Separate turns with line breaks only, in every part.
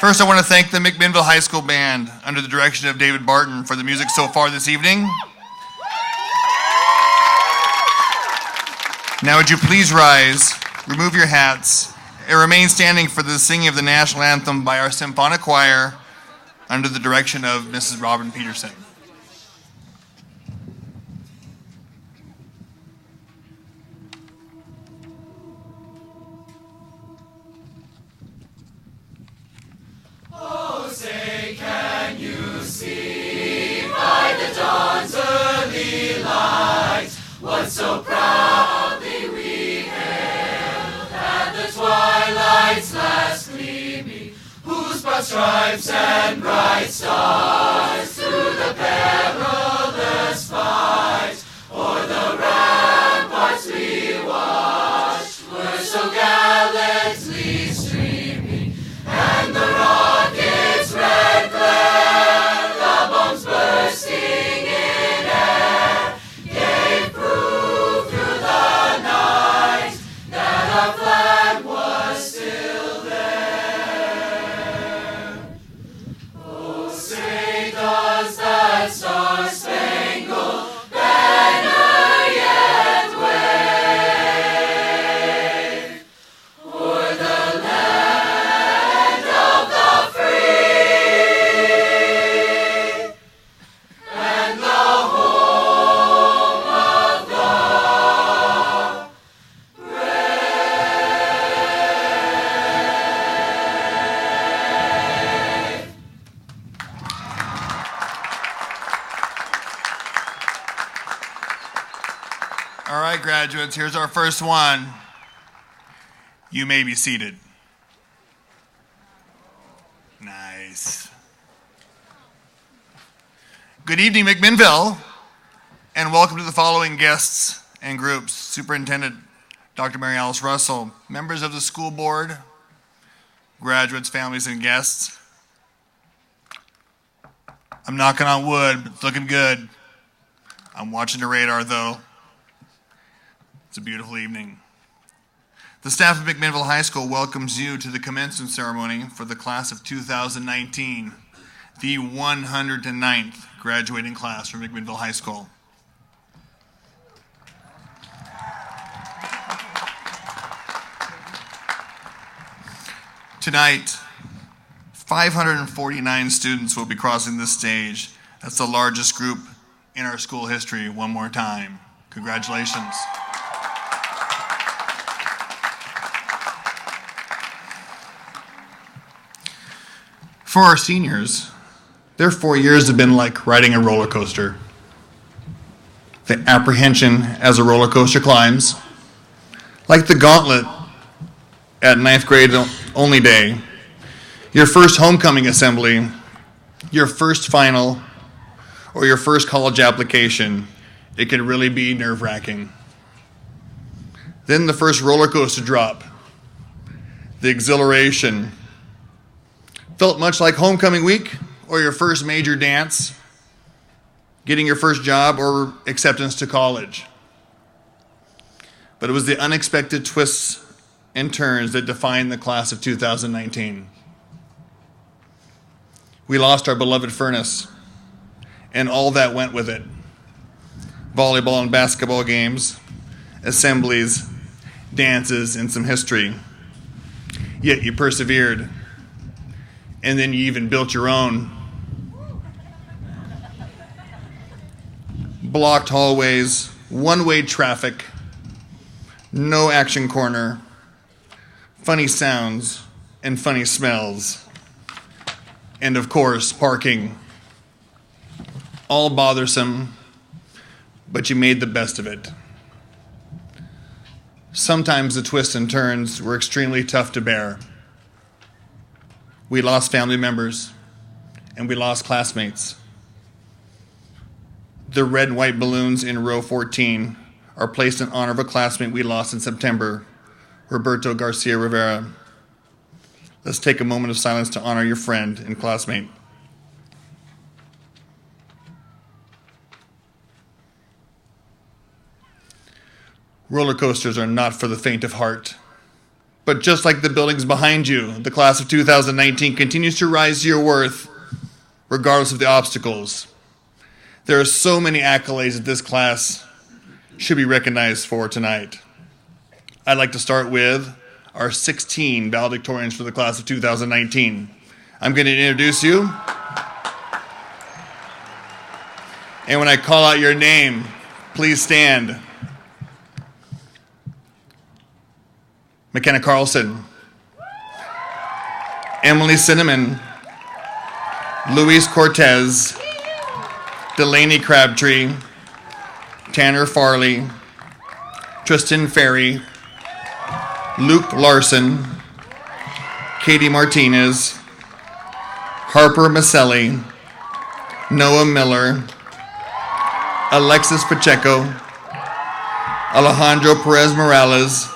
First, I want to thank the McMinnville High School Band under the direction of David Barton for the music so far this evening. Now would you please rise, remove your hats, and remain standing for the singing of the national anthem by our symphonic choir under the direction of Mrs. Robin Peterson.
Oh, say, can you see by the dawn's early light what so proudly we hailed at the twilight's last gleaming, whose broad stripes and bright stars through the perilous fight o'er the ramparts we watched were so gallantly streaming, and the rocket's red glare, the bombs bursting in air, gave proof through the night that our flag was still there. Oh, say does that star-spangled banner yet wave o'er the land of the free and the home of the brave.
All right, graduates, here's our first one. You may be seated. Nice. Good evening, McMinnville, and welcome to the following guests and groups. Superintendent Dr. Mary Alice Russell, members of the school board, graduates, families, and guests. I'm knocking on wood, but it's looking good. I'm watching the radar, though. It's a beautiful evening. The staff of McMinnville High School welcomes you to the commencement ceremony for the class of 2019, the 109th graduating class from McMinnville High School. Tonight, 549 students will be crossing this stage. That's the largest group in our school history. One more time. Congratulations. For our seniors, their 4 years have been like riding a roller coaster. The apprehension as a roller coaster climbs, like the gauntlet at ninth grade only day, your first homecoming assembly, your first final, or your first college application, it can really be nerve-wracking. Then the first roller coaster drop, the exhilaration, felt much like homecoming week or your first major dance, getting your first job, or acceptance to college. But it was the unexpected twists and turns that defined the class of 2019. We lost our beloved furnace and all that went with it. Volleyball and basketball games, assemblies, dances, and some history. Yet you persevered. And then you even built your own. Blocked hallways, one-way traffic, no action corner, funny sounds and funny smells, and of course, parking. All bothersome, but you made the best of it. Sometimes the twists and turns were extremely tough to bear. We lost family members, and we lost classmates. The red and white balloons in row 14 are placed in honor of a classmate we lost in September, Roberto Garcia Rivera. Let's take a moment of silence to honor your friend and classmate. Roller coasters are not for the faint of heart. But just like the buildings behind you, the class of 2019 continues to rise to your worth regardless of the obstacles. There are so many accolades that this class should be recognized for tonight. I'd like to start with our 16 valedictorians for the class of 2019. I'm going to introduce you. And when I call out your name, please stand. McKenna Carlson, Emily Cinnamon, Luis Cortez, Delaney Crabtree, Tanner Farley, Tristan Ferry, Luke Larson, Katie Martinez, Harper Maselli, Noah Miller, Alexis Pacheco, Alejandro Perez Morales,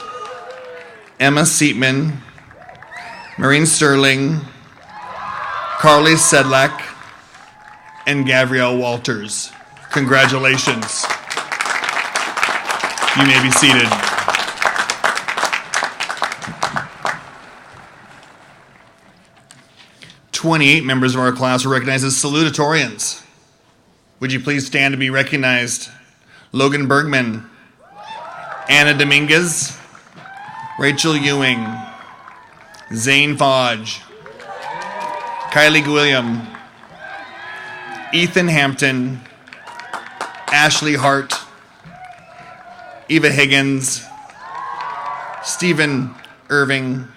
Emma Seatman, Maureen Sterling, Carly Sedlak, and Gabrielle Walters. Congratulations. You may be seated. "28 members of our class are recognized as salutatorians. Would you please stand to be recognized? Logan Bergman, Anna Dominguez, Rachel Ewing, Zane Fodge, Kylie Gwilliam, Ethan Hampton, Ashley Hart, Eva Higgins, Stephen Irving,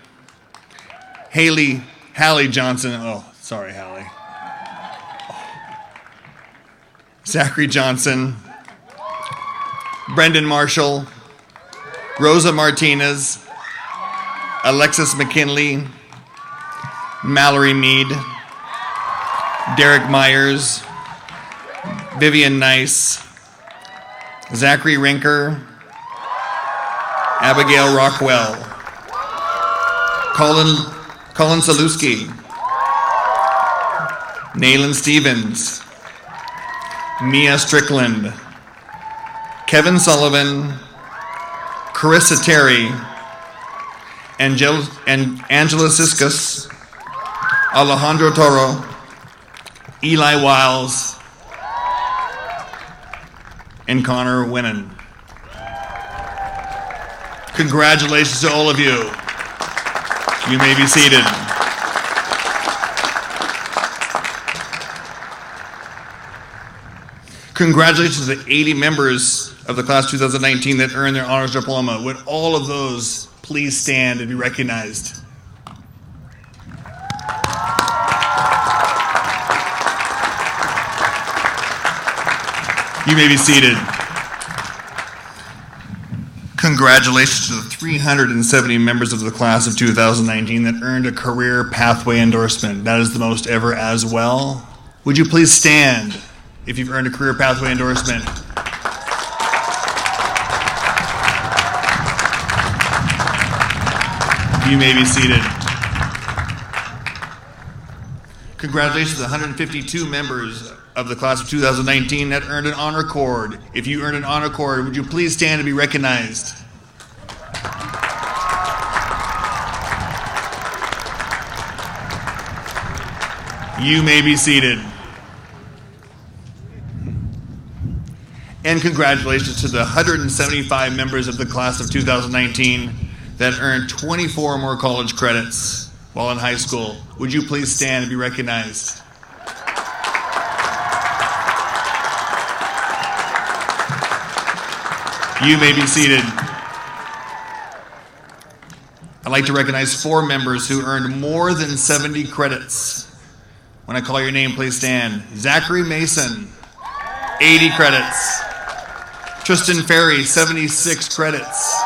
Hallie Johnson, Hallie. Zachary Johnson, Brendan Marshall, Rosa Martinez, Alexis McKinley, Mallory Mead, Derek Myers, Vivian Nice, Zachary Rinker, Abigail Rockwell, Colin Saluski, Nayland Stevens, Mia Strickland, Kevin Sullivan, Carissa Terry, Angela Siskus, Alejandro Toro, Eli Wiles, and Connor Winnan. Congratulations to all of you. You may be seated. Congratulations to the 80 members of the class 2019 that earned their honors diploma. Would all of those please stand and be recognized? You may be seated. Congratulations to the 370 members of the class of 2019 that earned a career pathway endorsement. That is the most ever as well. Would you please stand if you've earned a career pathway endorsement? You may be seated. Congratulations to the 152 members of the class of 2019 that earned an honor cord. If you earned an honor cord, would you please stand to be recognized? You may be seated. And congratulations to the 175 members of the class of 2019 that earned 24 more college credits while in high school. Would you please stand and be recognized? You may be seated. I'd like to recognize 4 members who earned more than 70 credits. When I call your name, please stand. Zachary Mason, 80 credits. Tristan Ferry, 76 credits.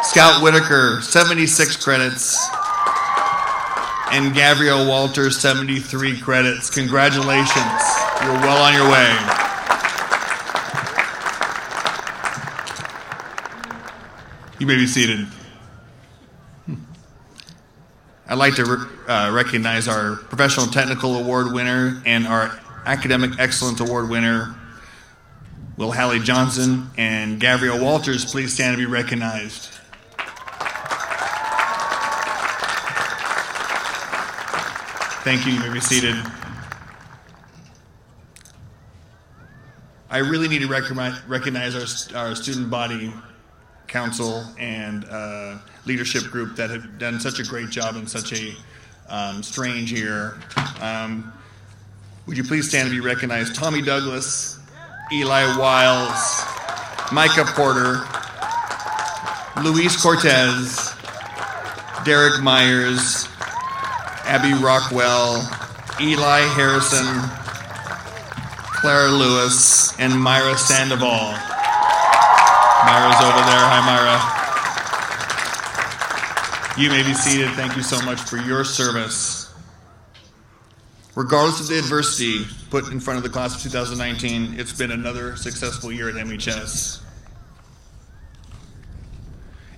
Scout Whitaker, 76 credits. And Gabrielle Walters, 73 credits. Congratulations. You're well on your way. You may be seated. I'd like to recognize our Professional Technical Award winner and our Academic Excellence Award winner, Will Hallie Johnson and Gabrielle Walters. Please stand and be recognized. Thank you. You may be seated. I really need to recognize our student body council and leadership group that have done such a great job in such a strange year. Would you please stand and be recognized? Tommy Douglas, Eli Wiles, Micah Porter, Luis Cortez, Derek Myers, Abby Rockwell, Eli Harrison, Clara Lewis, and Myra Sandoval. Myra's over there. Hi, Myra. You may be seated. Thank you so much for your service. Regardless of the adversity put in front of the class of 2019, it's been another successful year at MHS.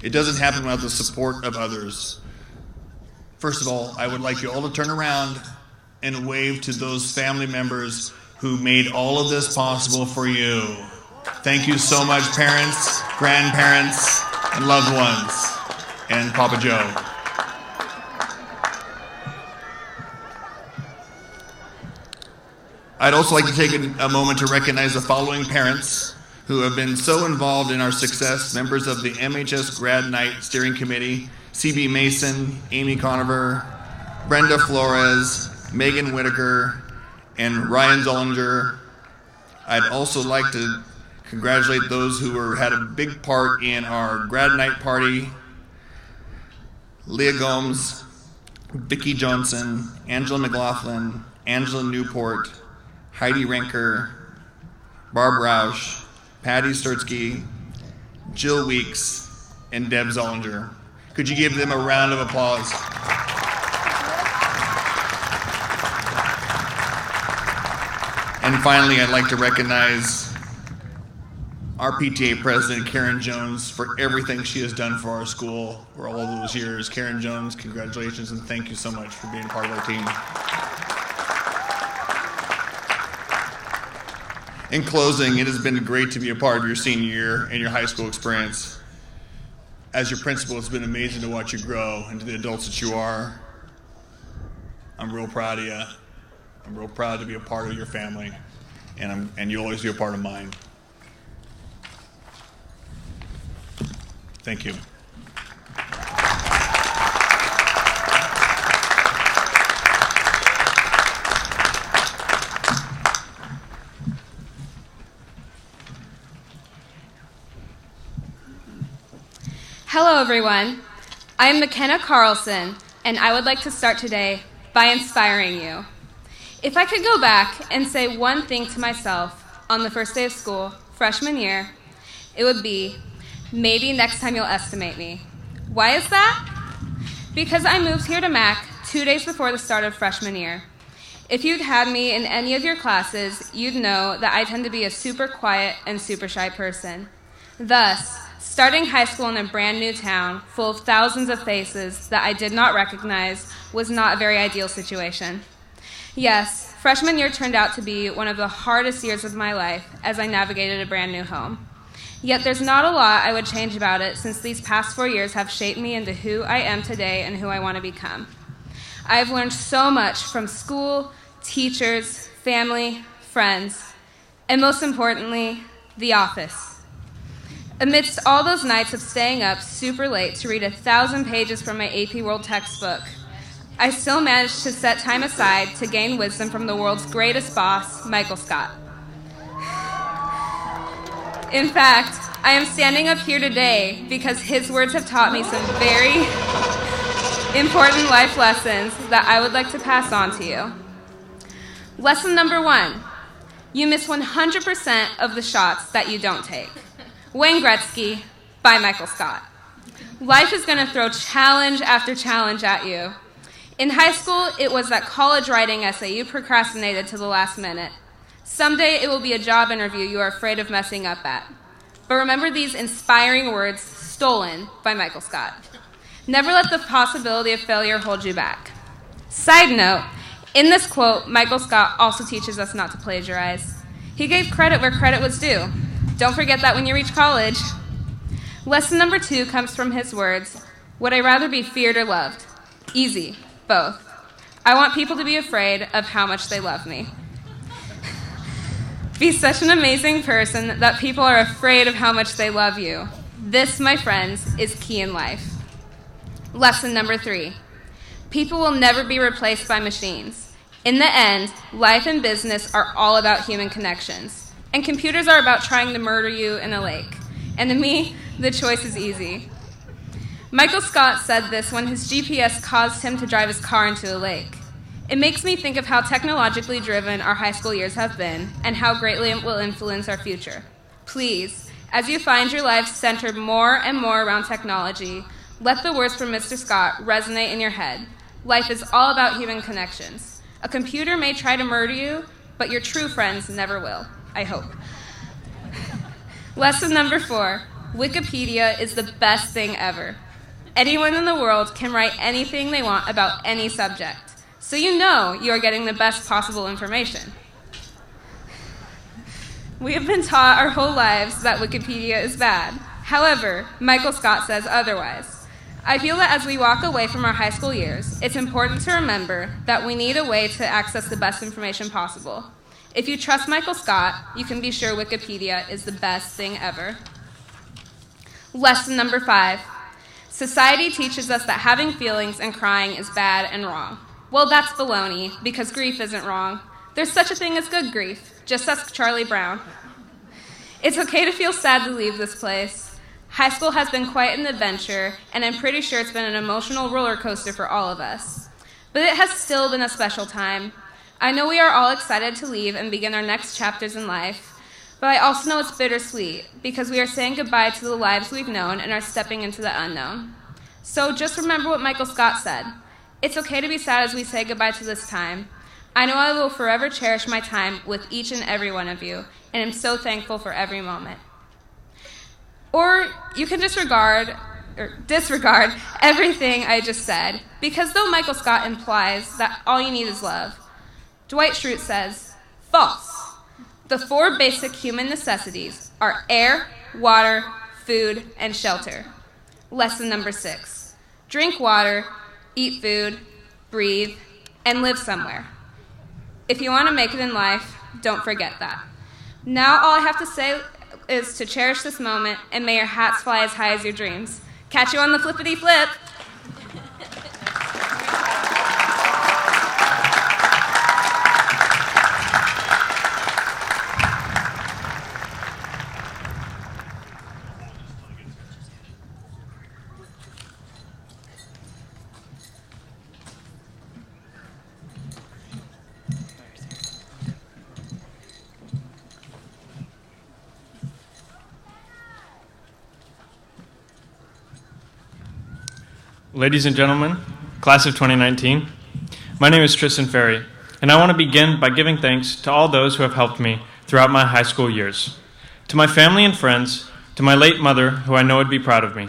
It doesn't happen without the support of others. First of all, I would like you all to turn around and wave to those family members who made all of this possible for you. Thank you so much, parents, grandparents, and loved ones, and Papa Joe. I'd also like to take a moment to recognize the following parents who have been so involved in our success: members of the MHS Grad Night Steering Committee, C.B. Mason, Amy Conover, Brenda Flores, Megan Whitaker, and Ryan Zollinger. I'd also like to congratulate those who had a big part in our grad night party: Leah Gomes, Vicki Johnson, Angela McLaughlin, Angela Newport, Heidi Renker, Barb Roush, Patty Sturtsky, Jill Weeks, and Deb Zollinger. Could you give them a round of applause? And finally, I'd like to recognize our PTA president, Karen Jones, for everything she has done for our school for all those years. Karen Jones, congratulations, and thank you so much for being part of our team. In closing, it has been great to be a part of your senior year and your high school experience. As your principal, it's been amazing to watch you grow into the adults that you are. I'm real proud of you. I'm real proud to be a part of your family, and you'll always be a part of mine. Thank you.
Hello, everyone. I'm McKenna Carlson, and I would like to start today by inspiring you. If I could go back and say one thing to myself on the first day of school, freshman year, it would be, maybe next time you'll estimate me. Why is that? Because I moved here to Mac 2 days before the start of freshman year. If you'd had me in any of your classes, you'd know that I tend to be a super quiet and super shy person. Thus, starting high school in a brand new town full of thousands of faces that I did not recognize was not a very ideal situation. Yes, freshman year turned out to be one of the hardest years of my life as I navigated a brand new home. Yet there's not a lot I would change about it, since these past 4 years have shaped me into who I am today and who I want to become. I've learned so much from school, teachers, family, friends, and most importantly, the office. Amidst all those nights of staying up super late to read 1,000 pages from my AP World textbook, I still managed to set time aside to gain wisdom from the world's greatest boss, Michael Scott. In fact, I am standing up here today because his words have taught me some very important life lessons that I would like to pass on to you. Lesson number 1, you miss 100% of the shots that you don't take. Wayne Gretzky by Michael Scott. Life is going to throw challenge after challenge at you. In high school, it was that college writing essay you procrastinated to the last minute. Someday it will be a job interview you are afraid of messing up at. But remember these inspiring words stolen by Michael Scott. Never let the possibility of failure hold you back. Side note, in this quote, Michael Scott also teaches us not to plagiarize. He gave credit where credit was due. Don't forget that when you reach college. Lesson number 2 comes from his words, would I rather be feared or loved? Easy, both. I want people to be afraid of how much they love me. Be such an amazing person that people are afraid of how much they love you. This, my friends, is key in life. Lesson number 3. People will never be replaced by machines. In the end, life and business are all about human connections. And computers are about trying to murder you in a lake. And to me, the choice is easy. Michael Scott said this when his GPS caused him to drive his car into a lake. It makes me think of how technologically driven our high school years have been and how greatly it will influence our future. Please, as you find your life centered more and more around technology, let the words from Mr. Scott resonate in your head. Life is all about human connections. A computer may try to murder you, but your true friends never will, I hope. Lesson number 4, Wikipedia is the best thing ever. Anyone in the world can write anything they want about any subject, so you know you are getting the best possible information. We have been taught our whole lives that Wikipedia is bad. However, Michael Scott says otherwise. I feel that as we walk away from our high school years, it's important to remember that we need a way to access the best information possible. If you trust Michael Scott, you can be sure Wikipedia is the best thing ever. Lesson number 5. Society teaches us that having feelings and crying is bad and wrong. Well, that's baloney, because grief isn't wrong. There's such a thing as good grief. Just ask Charlie Brown. It's okay to feel sad to leave this place. High school has been quite an adventure, and I'm pretty sure it's been an emotional roller coaster for all of us. But it has still been a special time. I know we are all excited to leave and begin our next chapters in life, but I also know it's bittersweet, because we are saying goodbye to the lives we've known and are stepping into the unknown. So just remember what Michael Scott said. It's okay to be sad as we say goodbye to this time. I know I will forever cherish my time with each and every one of you, and I'm so thankful for every moment. Or you can disregard everything I just said, because though Michael Scott implies that all you need is love, Dwight Schrute says, false. The 4 basic human necessities are air, water, food, and shelter. Lesson number 6. Drink water, eat food, breathe, and live somewhere. If you want to make it in life, don't forget that. Now all I have to say is to cherish this moment, and may your hats fly as high as your dreams. Catch you on the flippity flip.
Ladies and gentlemen, class of 2019, my name is Tristan Ferry, and I want to begin by giving thanks to all those who have helped me throughout my high school years. To my family and friends, to my late mother, who I know would be proud of me,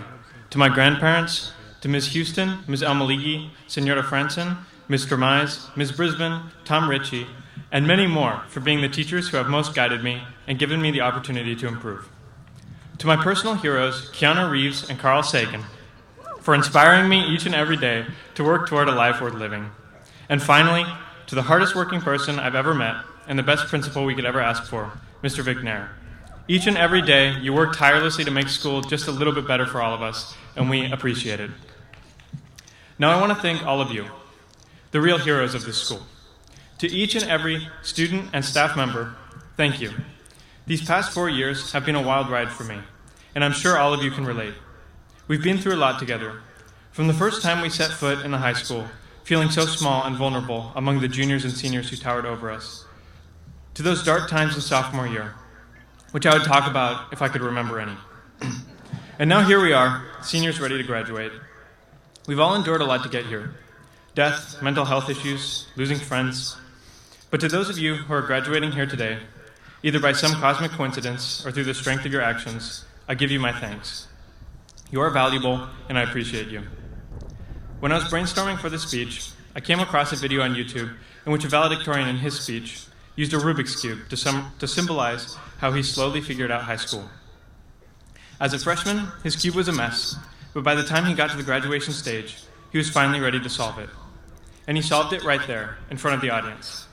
to my grandparents, to Ms. Houston, Ms. Almaligi, Senora Franson, Ms. Dermise, Ms. Brisbane, Tom Ritchie, and many more for being the teachers who have most guided me and given me the opportunity to improve. To my personal heroes, Keanu Reeves and Carl Sagan, for inspiring me each and every day to work toward a life worth living. And finally, to the hardest working person I've ever met and the best principal we could ever ask for, Mr. Vic Nair. Each and every day, you work tirelessly to make school just a little bit better for all of us, and we appreciate it. Now I want to thank all of you, the real heroes of this school. To each and every student and staff member, thank you. These past 4 years have been a wild ride for me, and I'm sure all of you can relate. We've been through a lot together. From the first time we set foot in the high school, feeling so small and vulnerable among the juniors and seniors who towered over us, to those dark times in sophomore year, which I would talk about if I could remember any. And now here we are, seniors ready to graduate. We've all endured a lot to get here. Death, mental health issues, losing friends. But to those of you who are graduating here today, either by some cosmic coincidence or through the strength of your actions, I give you my thanks. You are valuable, and I appreciate you. When I was brainstorming for this speech, I came across a video on YouTube in which a valedictorian in his speech used a Rubik's Cube to symbolize how he slowly figured out high school. As a freshman, his cube was a mess, but by the time he got to the graduation stage, he was finally ready to solve it. and he solved it right there, in front of the audience.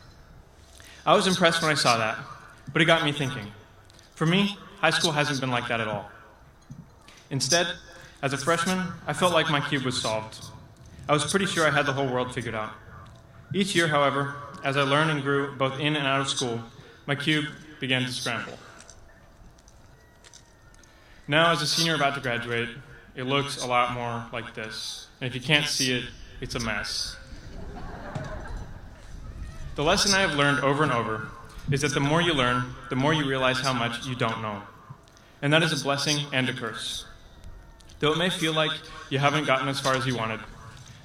I was impressed when I saw that, but it got me thinking. For me, high school hasn't been like that at all. Instead, as a freshman, I felt like my cube was solved. I was pretty sure I had the whole world figured out. Each year, however, as I learned and grew both in and out of school, my cube began to scramble. Now, as a senior about to graduate, it looks a lot more like this. And if you can't see it, it's a mess. The lesson I have learned over and over is that the more you learn, the more you realize how much you don't know. And that is a blessing and a curse. Though it may feel like you haven't gotten as far as you wanted,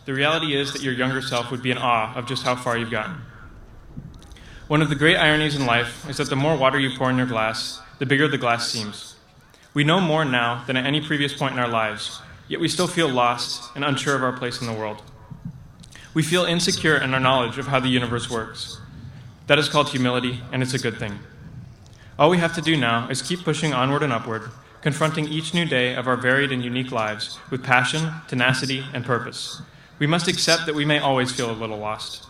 the reality is that your younger self would be in awe of just how far you've gotten. One of the great ironies in life is that the more water you pour in your glass, the bigger the glass seems. We know more now than at any previous point in our lives, yet we still feel lost and unsure of our place in the world. We feel insecure in our knowledge of how the universe works. That is called humility, and it's a good thing. All we have to do now is keep pushing onward and upward, confronting each new day of our varied and unique lives with passion, tenacity, and purpose. We must accept that we may always feel a little lost.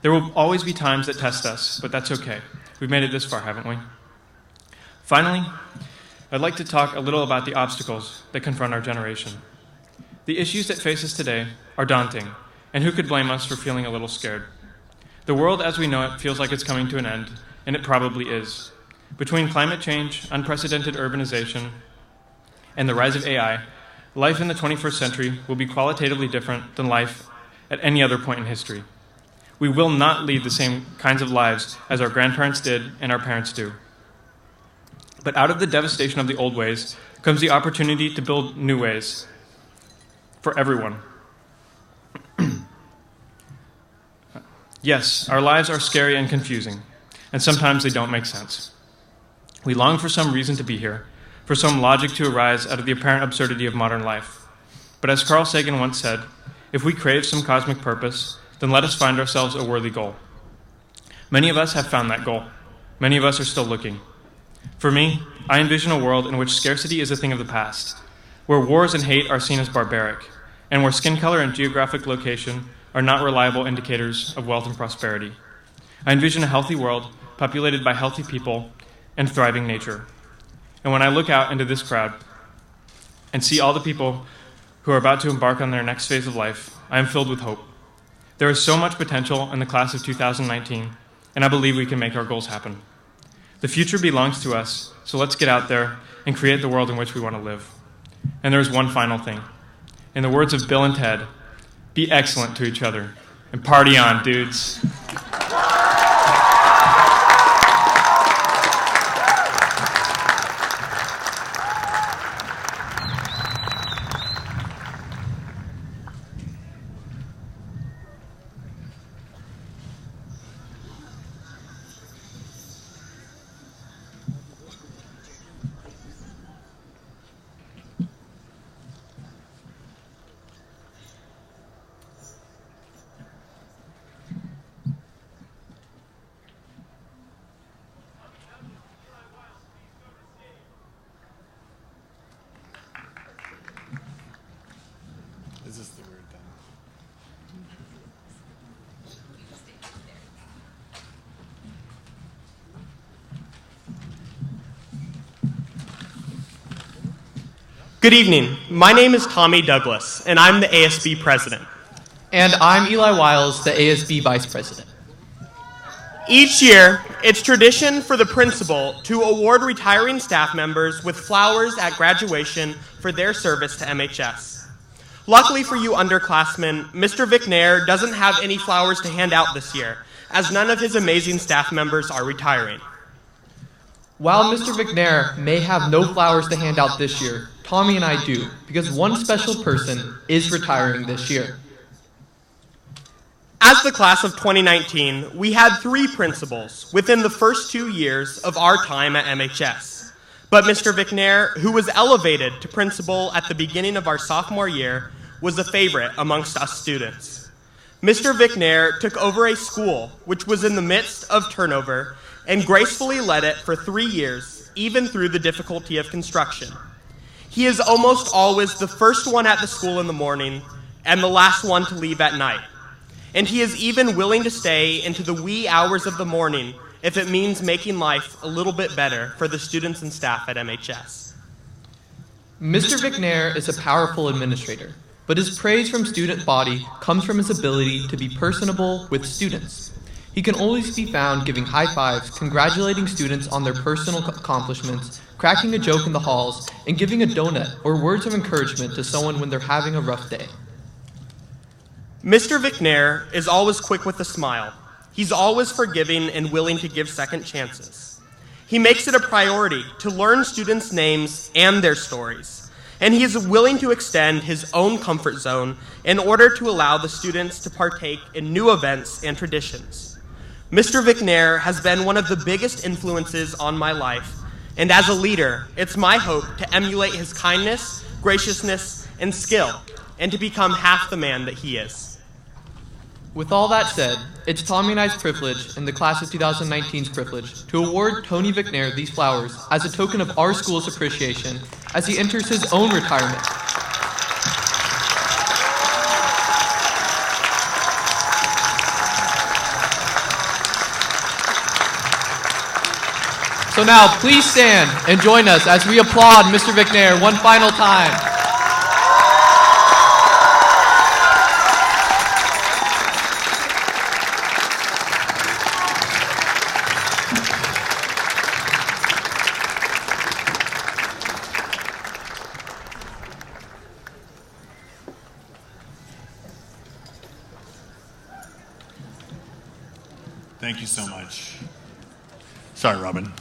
There will always be times that test us, but that's okay. We've made it this far, haven't we? Finally, I'd like to talk a little about the obstacles that confront our generation. The issues that face us today are daunting, and who could blame us for feeling a little scared? The world as we know it feels like it's coming to an end, and it probably is. Between climate change, unprecedented urbanization, and the rise of AI, life in the 21st century will be qualitatively different than life at any other point in history. We will not lead the same kinds of lives as our grandparents did and our parents do. But out of the devastation of the old ways comes the opportunity to build new ways for everyone. Yes, our lives are scary and confusing, and sometimes they don't make sense. We long for some reason to be here, for some logic to arise out of the apparent absurdity of modern life. But as Carl Sagan once said, if we crave some cosmic purpose, then let us find ourselves a worthy goal. Many of us have found that goal. Many of us are still looking. For me, I envision a world in which scarcity is a thing of the past, where wars and hate are seen as barbaric, and where skin color and geographic location are not reliable indicators of wealth and prosperity. I envision a healthy world populated by healthy people and thriving nature. And when I look out into this crowd and see all the people who are about to embark on their next phase of life, I am filled with hope. There is so much potential in the class of 2019, and I believe we can make our goals happen. The future belongs to us, so let's get out there and create the world in which we want to live. And there's one final thing. In the words of Bill and Ted, be excellent to each other, and party on, dudes.
Is this the weird thing?
Good evening. My name is Tommy Douglas, and I'm the ASB president.
And I'm Eli Wiles, the ASB vice president.
Each year, it's tradition for the principal to award retiring staff members with flowers at graduation for their service to MHS. Luckily for you underclassmen, Mr. Vicknair doesn't have any flowers to hand out this year, as none of his amazing staff members are retiring.
While Mr. Vicknair may have no flowers to hand out this year, Tommy and I do, because one special person is retiring this year.
As the class of 2019, we had 3 principals within the first 2 years of our time at MHS. But Mr. Vicknair, who was elevated to principal at the beginning of our sophomore year, was a favorite amongst us students. Mr. Vicknair took over a school which was in the midst of turnover and gracefully led it for 3 years, even through the difficulty of construction. He is almost always the first one at the school in the morning and the last one to leave at night. and he is even willing to stay into the wee hours of the morning if it means making life a little bit better for the students and staff at MHS.
Mr. McNair is a powerful administrator, but his praise from student body comes from his ability to be personable with students. He can always be found giving high fives, congratulating students on their personal accomplishments, cracking a joke in the halls, and giving a donut or words of encouragement to someone when they're having a rough day.
Mr. McNair is always quick with a smile. He's always forgiving and willing to give second chances. He makes it a priority to learn students' names and their stories, and he is willing to extend his own comfort zone in order to allow the students to partake in new events and traditions. Mr. McNair has been one of the biggest influences on my life, and as a leader, it's my hope to emulate his kindness, graciousness, and skill, and to become half the man that he is.
With all that said, it's Tommy and I's privilege and the class of 2019's privilege to award Tony McNair these flowers as a token of our school's appreciation as he enters his own retirement. So now, please stand and join us as we applaud Mr. McNair one final time.
Thank you so much. Sorry, Robin.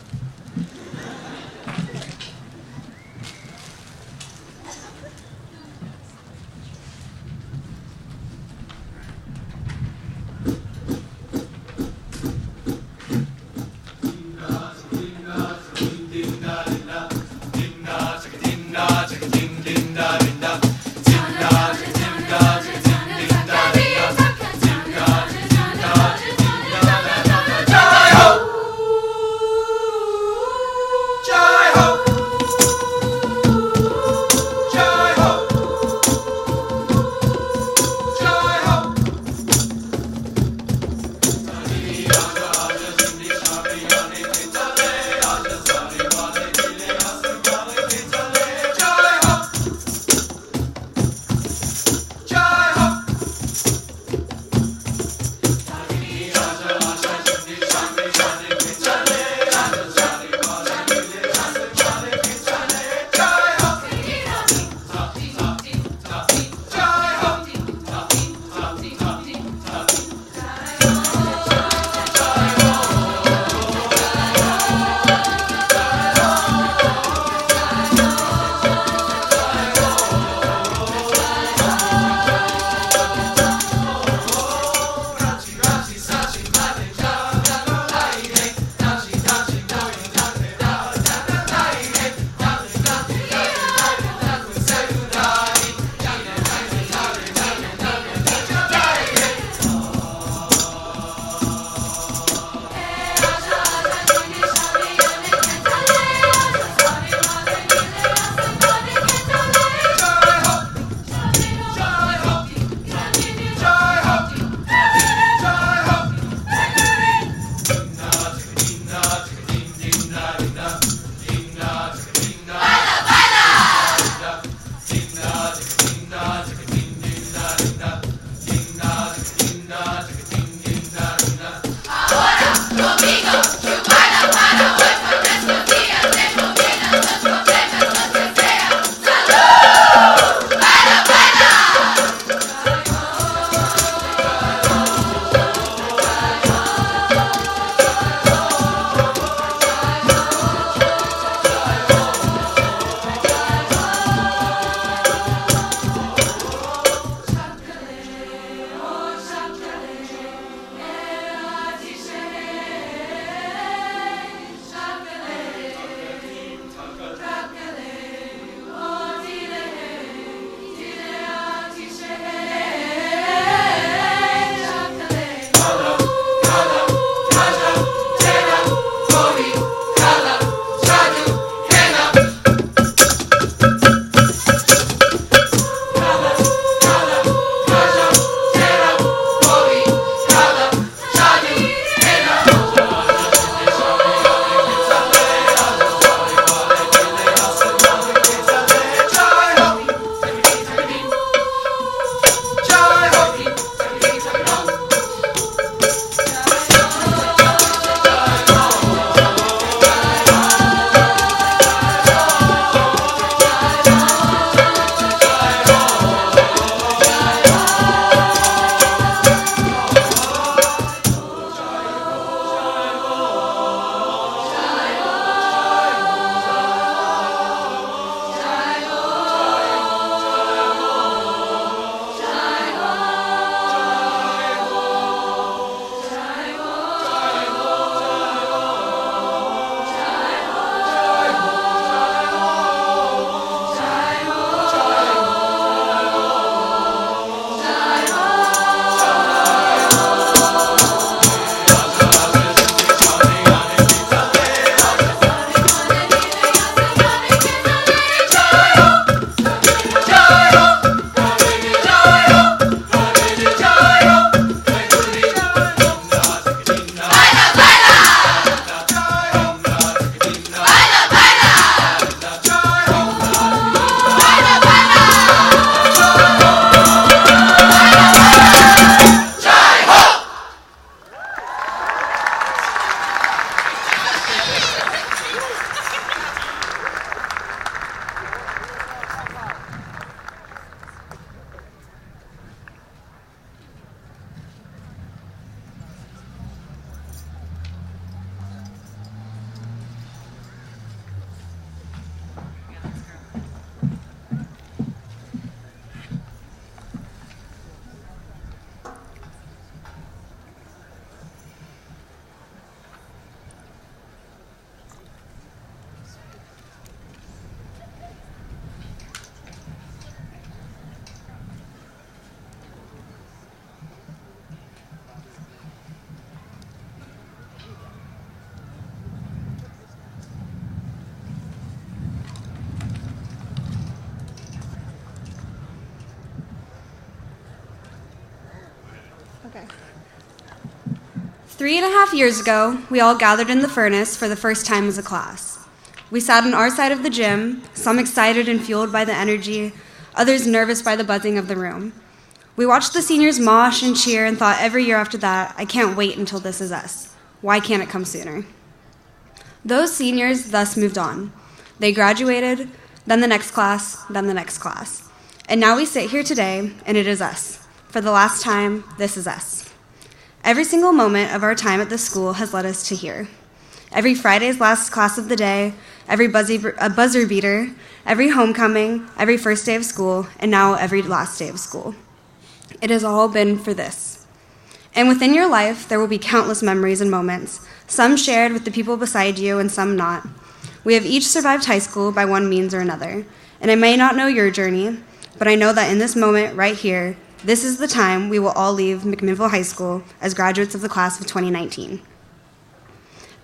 3.5 years ago, we all gathered in the furnace for the first time as a class. We sat on our side of the gym, some excited and fueled by the energy, others nervous by the buzzing of the room. We watched the seniors mosh and cheer and thought every year after that, I can't wait until this is us. Why can't it come sooner? Those seniors thus moved on. They graduated, then the next class, then the next class. And now we sit here today, and it is us. For the last time, this is us. Every single moment of our time at this school has led us to here. Every Friday's last class of the day, every buzzer beater, every homecoming, every first day of school, and now every last day of school. It has all been for this. And within your life, there will be countless memories and moments, some shared with the people beside you and some not. We have each survived high school by one means or another, and I may not know your journey, but I know that in this moment right here, this is the time we will all leave McMinnville High School as graduates of the class of 2019.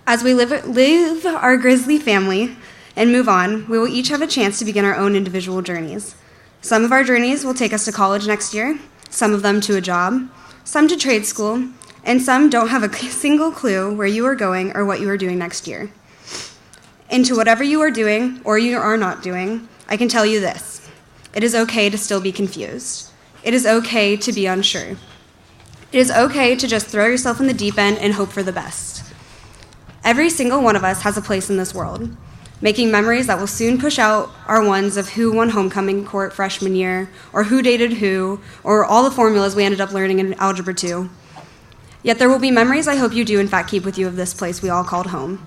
As we live our Grizzly family and move on, we will each have a chance to begin our own individual journeys. Some of our journeys will take us to college next year, some of them to a job, some to trade school, and some don't have a single clue where you are going or what you are doing next year. And to whatever you are doing or you are not doing, I can tell you this. It is okay to still be confused. It is okay to be unsure. It is okay to just throw yourself in the deep end and hope for the best. Every single one of us has a place in this world, making memories that will soon push out our ones of who won homecoming court freshman year, or who dated who, or all the formulas we ended up learning in Algebra 2. Yet there will be memories I hope you do in fact keep with you of this place we all called home.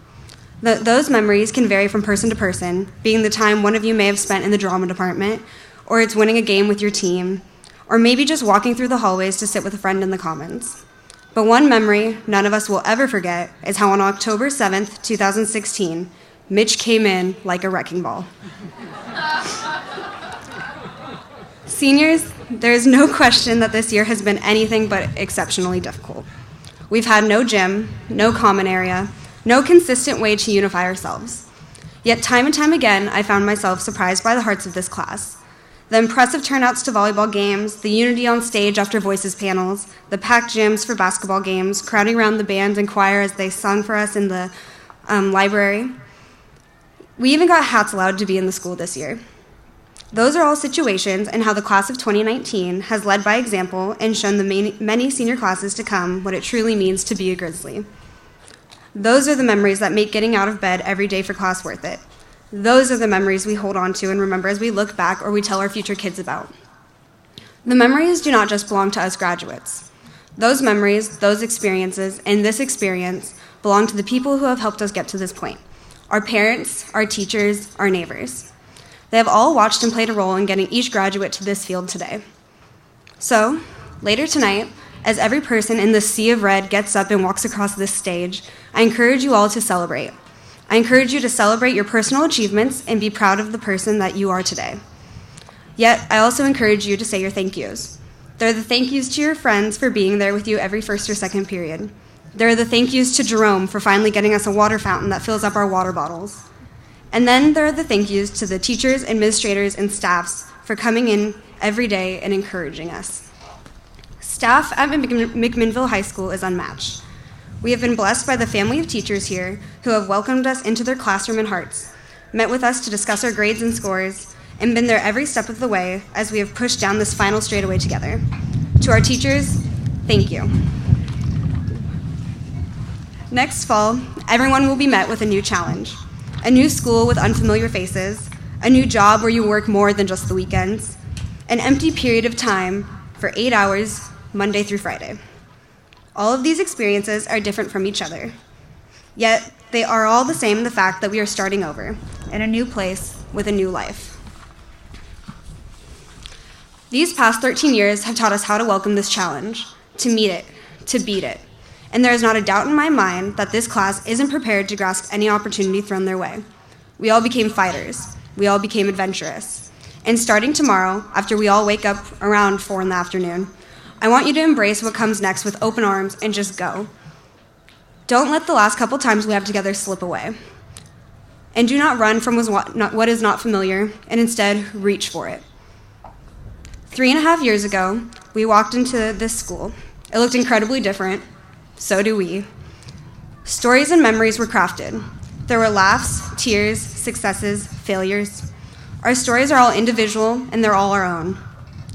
Those memories can vary from person to person, being the time one of you may have spent in the drama department, or it's winning a game with your team, or maybe just walking through the hallways to sit with a friend in the commons. But one memory none of us will ever forget is how on October 7th, 2016, Mitch came in like a wrecking ball. Seniors, there is no question that this year has been anything but exceptionally difficult. We've had no gym, no common area, no consistent way to unify ourselves. Yet time and time again, I found myself surprised by the hearts of this class. The impressive turnouts to volleyball games, the unity on stage after voices panels, the packed gyms for basketball games, crowding around the band and choir as they sung for us in the library. We even got hats allowed to be in the school this year. Those are all situations and how the class of 2019 has led by example and shown the many senior classes to come what it truly means to be a Grizzly. Those are the memories that make getting out of bed every day for class worth it. Those are the memories we hold on to and remember as we look back or we tell our future kids about. The memories do not just belong to us graduates. Those memories, those experiences, and this experience belong to the people who have helped us get to this point. Our parents, our teachers, our neighbors. They have all watched and played a role in getting each graduate to this field today. So, later tonight, as every person in this sea of red gets up and walks across this stage, I encourage you all to celebrate. I encourage you to celebrate your personal achievements and be proud of the person that you are today. Yet, I also encourage you to say your thank yous. There are the thank yous to your friends for being there with you every first or second period. There are the thank yous to Jerome for finally getting us a water fountain that fills up our water bottles. And then there are the thank yous to the teachers, administrators, and staffs for coming in every day and encouraging us. Staff at McMinnville High School is unmatched. We have been blessed by the family of teachers here who have welcomed us into their classroom and hearts, met with us to discuss our grades and scores, and been there every step of the way as we have pushed down this final straightaway together. To our teachers, thank you. Next fall, everyone will be met with a new challenge, a new school with unfamiliar faces, a new job where you work more than just the weekends, an empty period of time for 8 hours, Monday through Friday. All of these experiences are different from each other, yet they are all the same in the fact that we are starting over, in a new place with a new life. These past 13 years have taught us how to welcome this challenge, to meet it, to beat it, and there is not a doubt in my mind that this class isn't prepared to grasp any opportunity thrown their way. We all became fighters. We all became adventurous. And starting tomorrow, after we all wake up around 4 in the afternoon, I want you to embrace what comes next with open arms and just go. Don't let the last couple times we have together slip away. And do not run from what is not familiar, and instead reach for it. 3.5 years ago, we walked into this school, It looked incredibly different. So do we. Stories and memories were crafted. There were laughs, tears, successes, failures. Our stories are all individual, and they're all our own.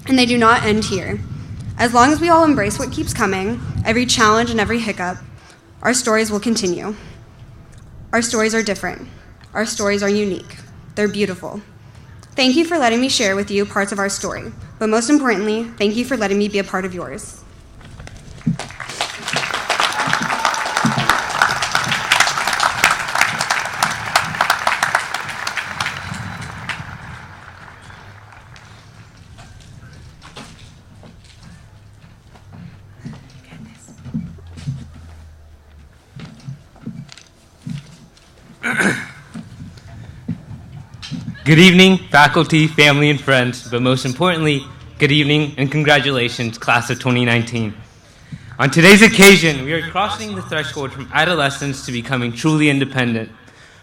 And they do not end here. As long as we all embrace what keeps coming, every challenge and every hiccup, our stories will continue. Our stories are different. Our stories are unique. They're beautiful. Thank you for letting me share with you parts of our story, but most importantly, thank you for letting me be a part of yours.
Good evening, faculty, family, and friends, but most importantly, good evening and congratulations, class of 2019. On today's occasion, we are crossing the threshold from adolescence to becoming truly independent.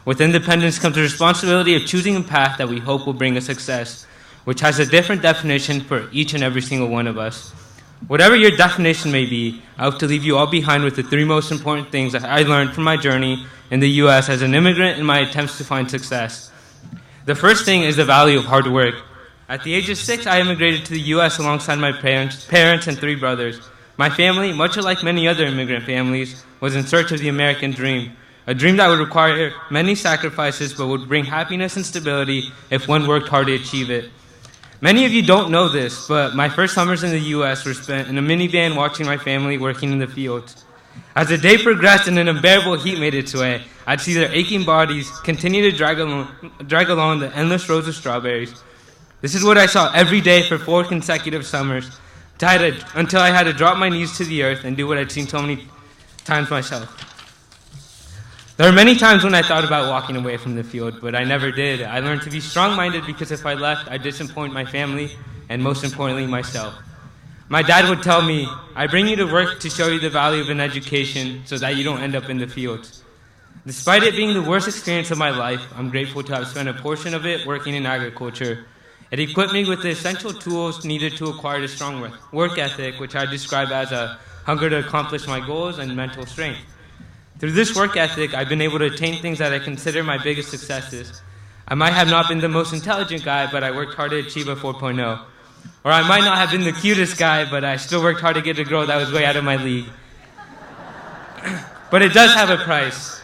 With independence comes the responsibility of choosing a path that we hope will bring us success, which has a different definition for each and every single one of us. Whatever your definition may be, I hope to leave you all behind with the three most important things that I learned from my journey in the U.S. as an immigrant in my attempts to find success. The first thing is the value of hard work. At the age of 6, I immigrated to the U.S. alongside my parents and 3 brothers. My family, much like many other immigrant families, was in search of the American dream, a dream that would require many sacrifices but would bring happiness and stability if one worked hard to achieve it. Many of you don't know this, but my first summers in the U.S. were spent in a minivan watching my family working in the fields. As the day progressed and an unbearable heat made its way, I'd see their aching bodies continue to drag along the endless rows of strawberries. This is what I saw every day for 4 consecutive summers, until I had to drop my knees to the earth and do what I'd seen so many times myself. There are many times when I thought about walking away from the field, but I never did. I learned to be strong-minded because if I left, I'd disappoint my family and, most importantly, myself. My dad would tell me, I bring you to work to show you the value of an education so that you don't end up in the fields. Despite it being the worst experience of my life, I'm grateful to have spent a portion of it working in agriculture. It equipped me with the essential tools needed to acquire a strong work ethic, which I describe as a hunger to accomplish my goals and mental strength. Through this work ethic, I've been able to attain things that I consider my biggest successes. I might have not been the most intelligent guy, but I worked hard to achieve a 4.0. Or I might not have been the cutest guy, but I still worked hard to get a girl that was way out of my league. But it does have a price.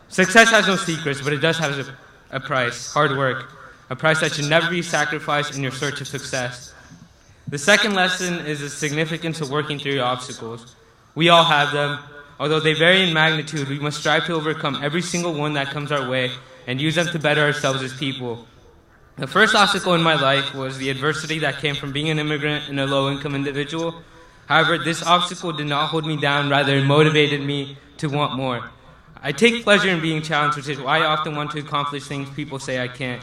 Success has no secrets, but it does have a price, hard work, a price that should never be sacrificed in your search of success. The second lesson is the significance of working through your obstacles. We all have them. Although they vary in magnitude, we must strive to overcome every single one that comes our way and use them to better ourselves as people. The first obstacle in my life was the adversity that came from being an immigrant and a low-income individual. However, this obstacle did not hold me down, rather it motivated me to want more. I take pleasure in being challenged, which is why I often want to accomplish things people say I can't.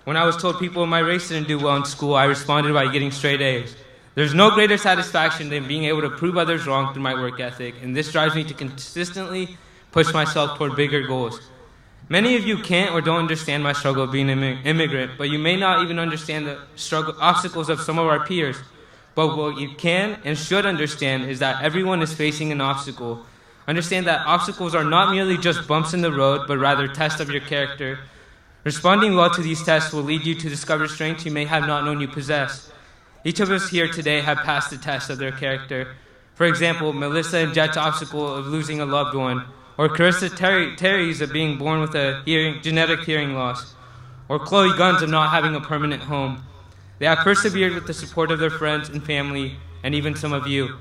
When I was told people in my race didn't do well in school, I responded by getting straight A's. There's no greater satisfaction than being able to prove others wrong through my work ethic, and this drives me to consistently push myself toward bigger goals. Many of you can't or don't understand my struggle of being an immigrant, but you may not even understand the obstacles of some of our peers. But what you can and should understand is that everyone is facing an obstacle. Understand that obstacles are not merely just bumps in the road, but rather tests of your character. Responding well to these tests will lead you to discover strengths you may have not known you possess. Each of us here today have passed the test of their character. For example, Melissa and Jet's obstacle of losing a loved one, or Carissa Terry's of being born with a genetic hearing loss, or Chloe Gunn's of not having a permanent home. They have persevered with the support of their friends and family, and even some of you.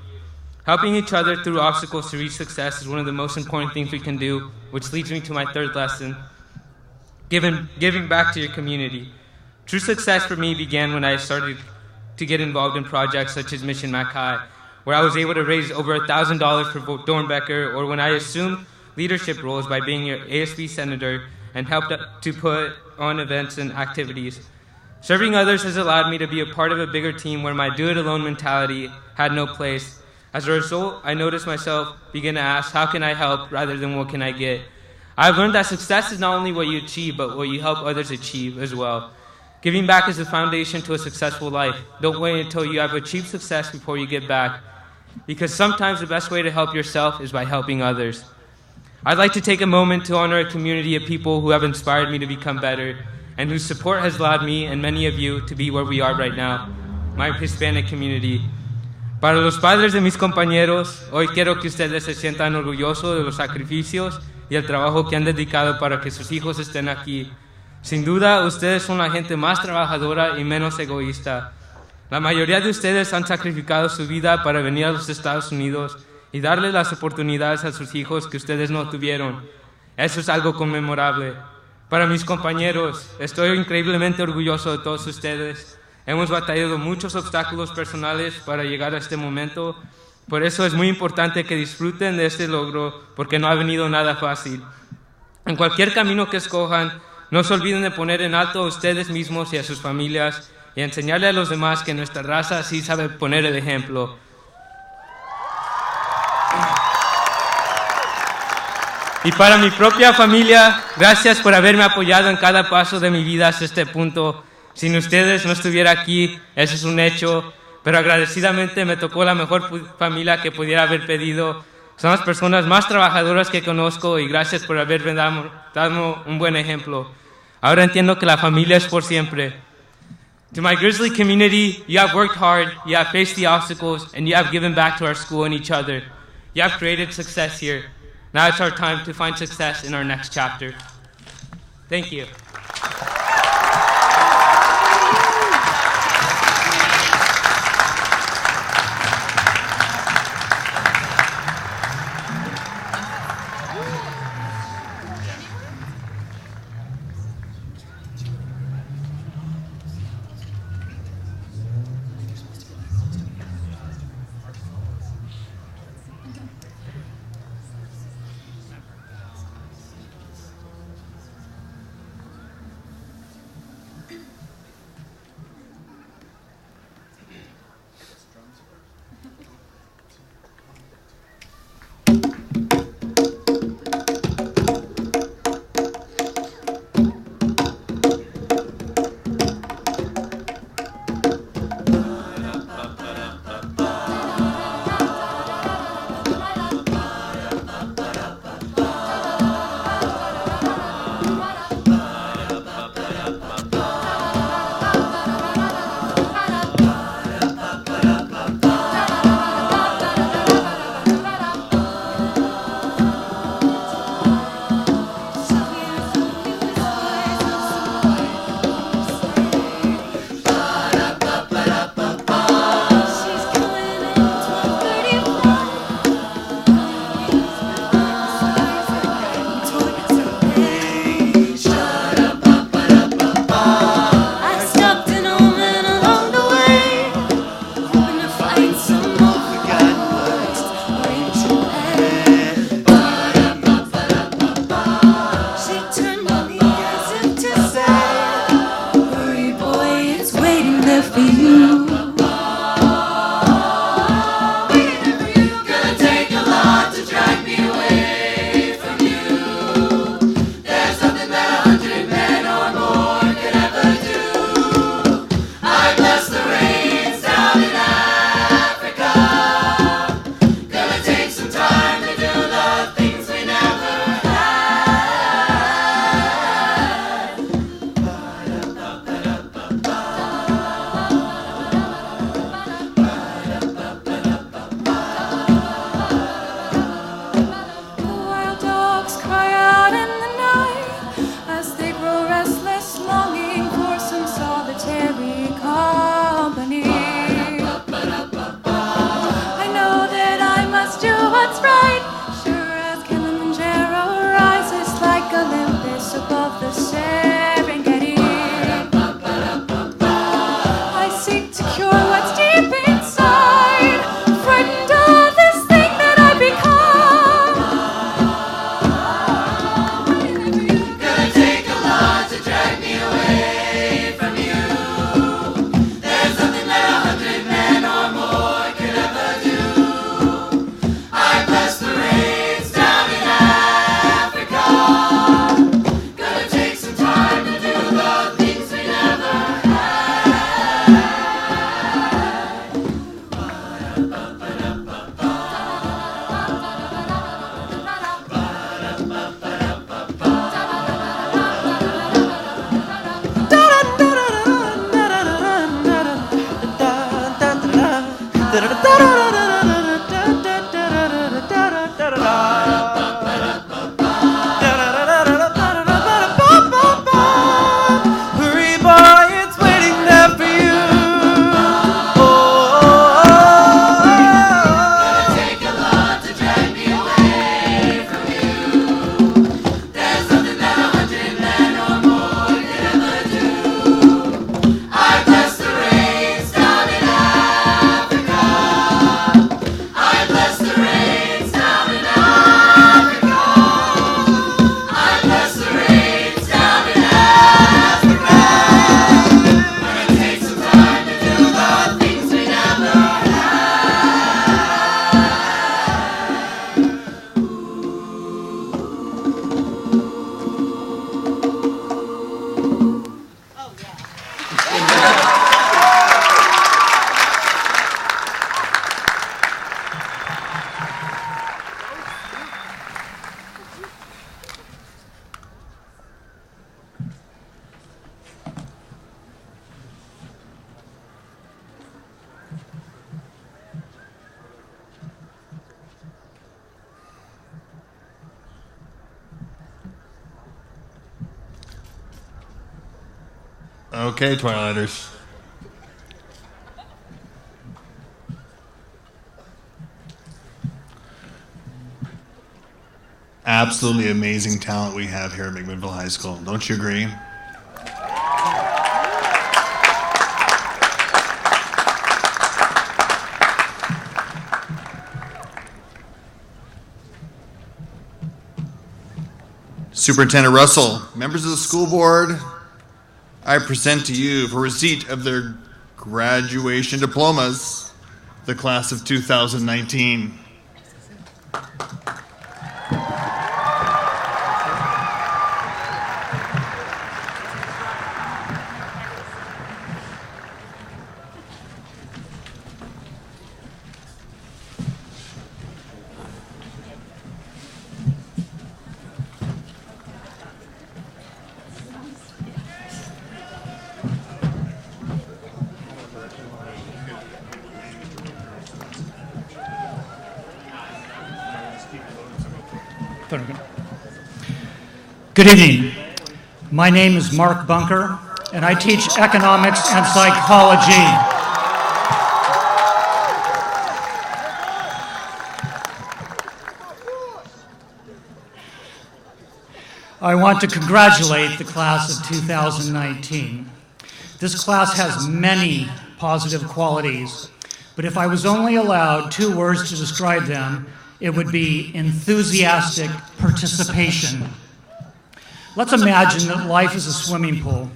Helping each other through obstacles to reach success is one of the most important things we can do, which leads me to my third lesson, giving back to your community. True success for me began when I started to get involved in projects such as Mission Mac High, where I was able to raise over $1,000 for Dornbecker, or when I assumed leadership roles by being your ASB senator and helped to put on events and activities. Serving others has allowed me to be a part of a bigger team where my do-it-alone mentality had no place. As a result, I noticed myself begin to ask, how can I help rather than what can I get? I've learned that success is not only what you achieve, but what you help others achieve as well. Giving back is the foundation to a successful life. Don't wait until you have achieved success before you give back. because sometimes the best way to help yourself is by helping others. I'd like to take a moment to honor a community of people who have inspired me to become better and whose support has allowed me and many of you to be where we are right now, my Hispanic community. Para los padres de mis compañeros, hoy quiero que ustedes se sientan orgullosos de los sacrificios y el trabajo que han dedicado para que sus hijos estén aquí. Sin duda, ustedes son la gente más trabajadora y menos egoísta. La mayoría de ustedes han sacrificado su vida para venir a los Estados Unidos y darle las oportunidades a sus hijos que ustedes no tuvieron. Eso es algo conmemorable. Para mis compañeros, estoy increíblemente orgulloso de todos ustedes. Hemos batallado muchos obstáculos personales para llegar a este momento. Por eso es muy importante que disfruten de este logro, porque no ha venido nada fácil. En cualquier camino que escojan, no se olviden de poner en alto a ustedes mismos y a sus familias y enseñarle a los demás que nuestra raza sí sabe poner el ejemplo. Y para mi propia familia, gracias por haberme apoyado en cada paso de mi vida hasta este punto. Sin ustedes no estuviera aquí, eso es un hecho, pero agradecidamente me tocó la mejor familia que pudiera haber pedido. Son las personas más trabajadoras que conozco y gracias por haberme dado un buen ejemplo. Ahora entiendo que la familia es por siempre. To my Grizzly community, you have worked hard, you have faced the obstacles, and you have given back to our school and each other. You have created success here. Now it's our time to find success in our next chapter. Thank you.
Time
Okay, Twilighters. Absolutely amazing talent we have here at McMinnville High School. Don't you agree? Superintendent Russell, members of the school board, I present to you for receipt of their graduation diplomas, the class of 2019.
Good evening. My name is Mark Bunker, and I teach economics and psychology. I want to congratulate the class of 2019. This class has many positive qualities, but if I was only allowed 2 words to describe them, it would be enthusiastic participation. Let's imagine that life is a swimming pool.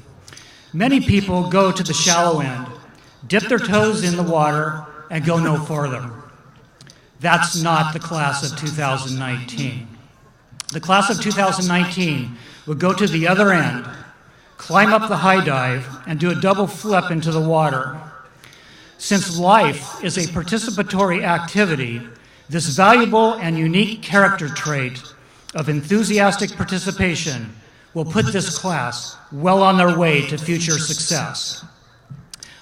Many people go to the shallow end, dip their toes in the water, and go no further. That's not the class of 2019. The class of 2019 would go to the other end, climb up the high dive, and do a double flip into the water. Since life is a participatory activity, this valuable and unique character trait of enthusiastic participation will put this class well on their way to future success.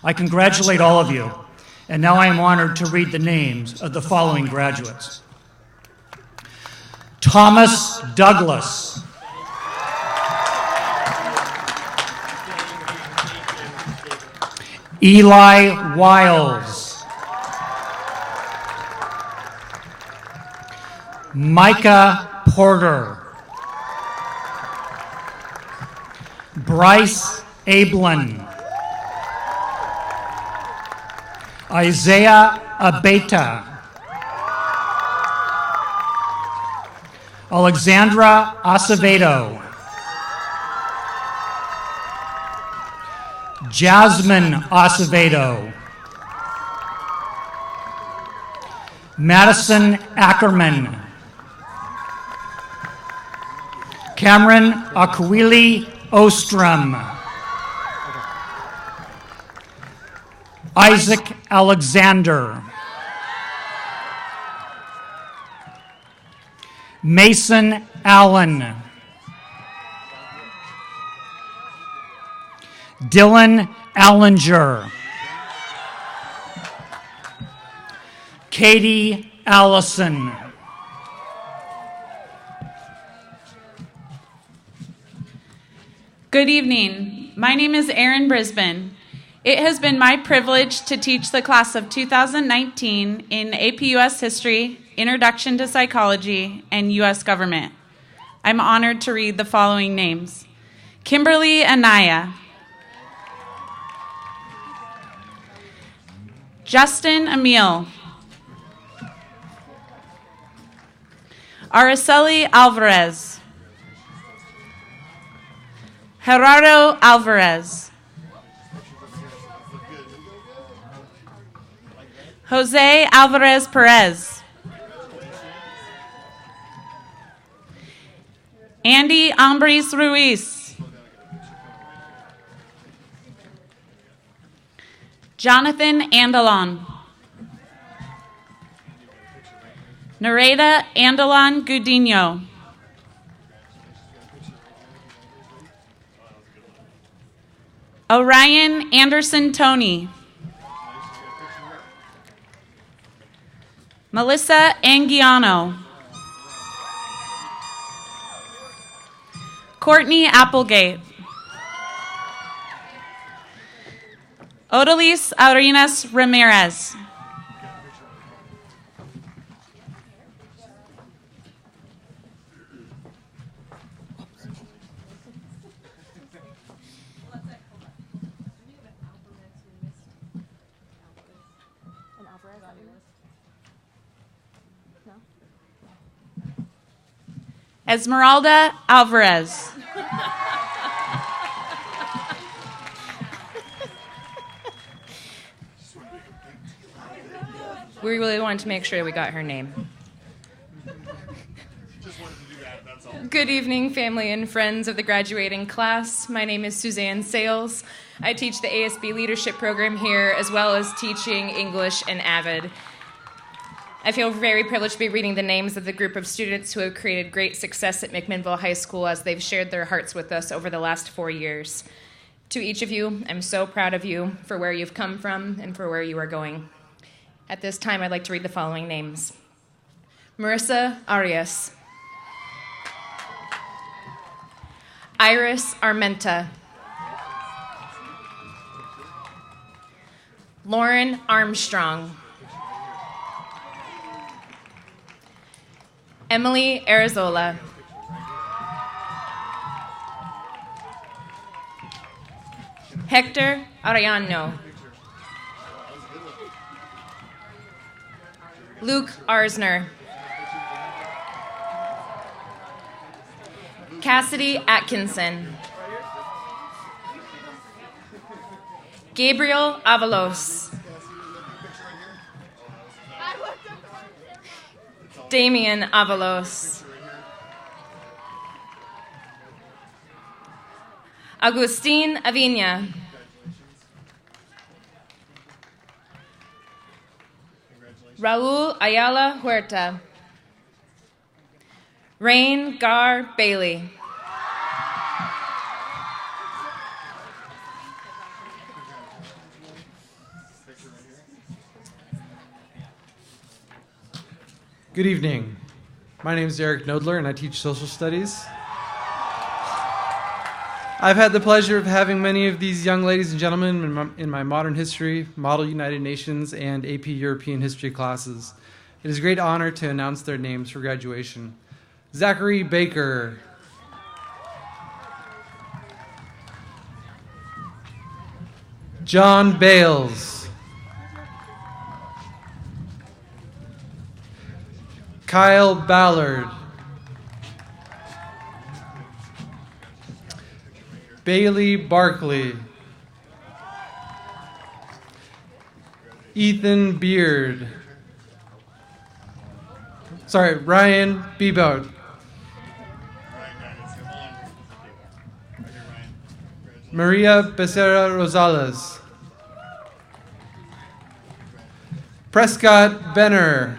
I congratulate all of you, and now I am honored to read the names of the following graduates. Thomas Douglas. Eli Wiles. Micah Porter. Bryce Ablin. Isaiah Abeta. Alexandra Acevedo. Jasmine Acevedo. Madison Ackerman. Cameron Aquili Ostrom. Isaac Alexander. Mason Allen. Dylan Allinger. Katie Allison.
Good evening. My name is Erin Brisbane. It has been my privilege to teach the class of 2019 in AP US History, Introduction to Psychology, and US Government. I'm honored to read the following names. Kimberly Anaya. Justin Emil. Araceli Alvarez. Gerardo Alvarez. Jose Alvarez Perez. Andy Ambris Ruiz. Jonathan Andalon. Nareda Andalon Gudino. Orion Anderson Tony. Melissa Anguiano. Courtney Applegate. Odalis Arenas Ramirez. Esmeralda Alvarez.
We really wanted to make sure we got her name. Good evening, family and friends of the graduating class. My name is Suzanne Sales. I teach the ASB Leadership Program here, as well as teaching English and AVID. I feel very privileged to be reading the names of the group of students who have created great success at McMinnville High School as they've shared their hearts with us over the last 4 years. To each of you, I'm so proud of you for where you've come from and for where you are going. At this time, I'd like to read the following names. Marissa Arias. Iris Armenta. Lauren Armstrong. Emily Arizola. Hector Arellano. Luke Arsner. Cassidy Atkinson. Gabriel Avalos. Damian Avalos. Agustin Avina. Raul Ayala Huerta. Rain Gar Bailey.
Good evening. My name is Eric Nodler, and I teach social studies. I've had the pleasure of having many of these young ladies and gentlemen in my modern history, Model United Nations, and AP European History classes. It is a great honor to announce their names for graduation. Zachary Baker. John Bales. Kyle Ballard. Bailey Barkley. Ethan Beard. Ryan Bebout. Maria Becerra Rosales. Prescott Benner.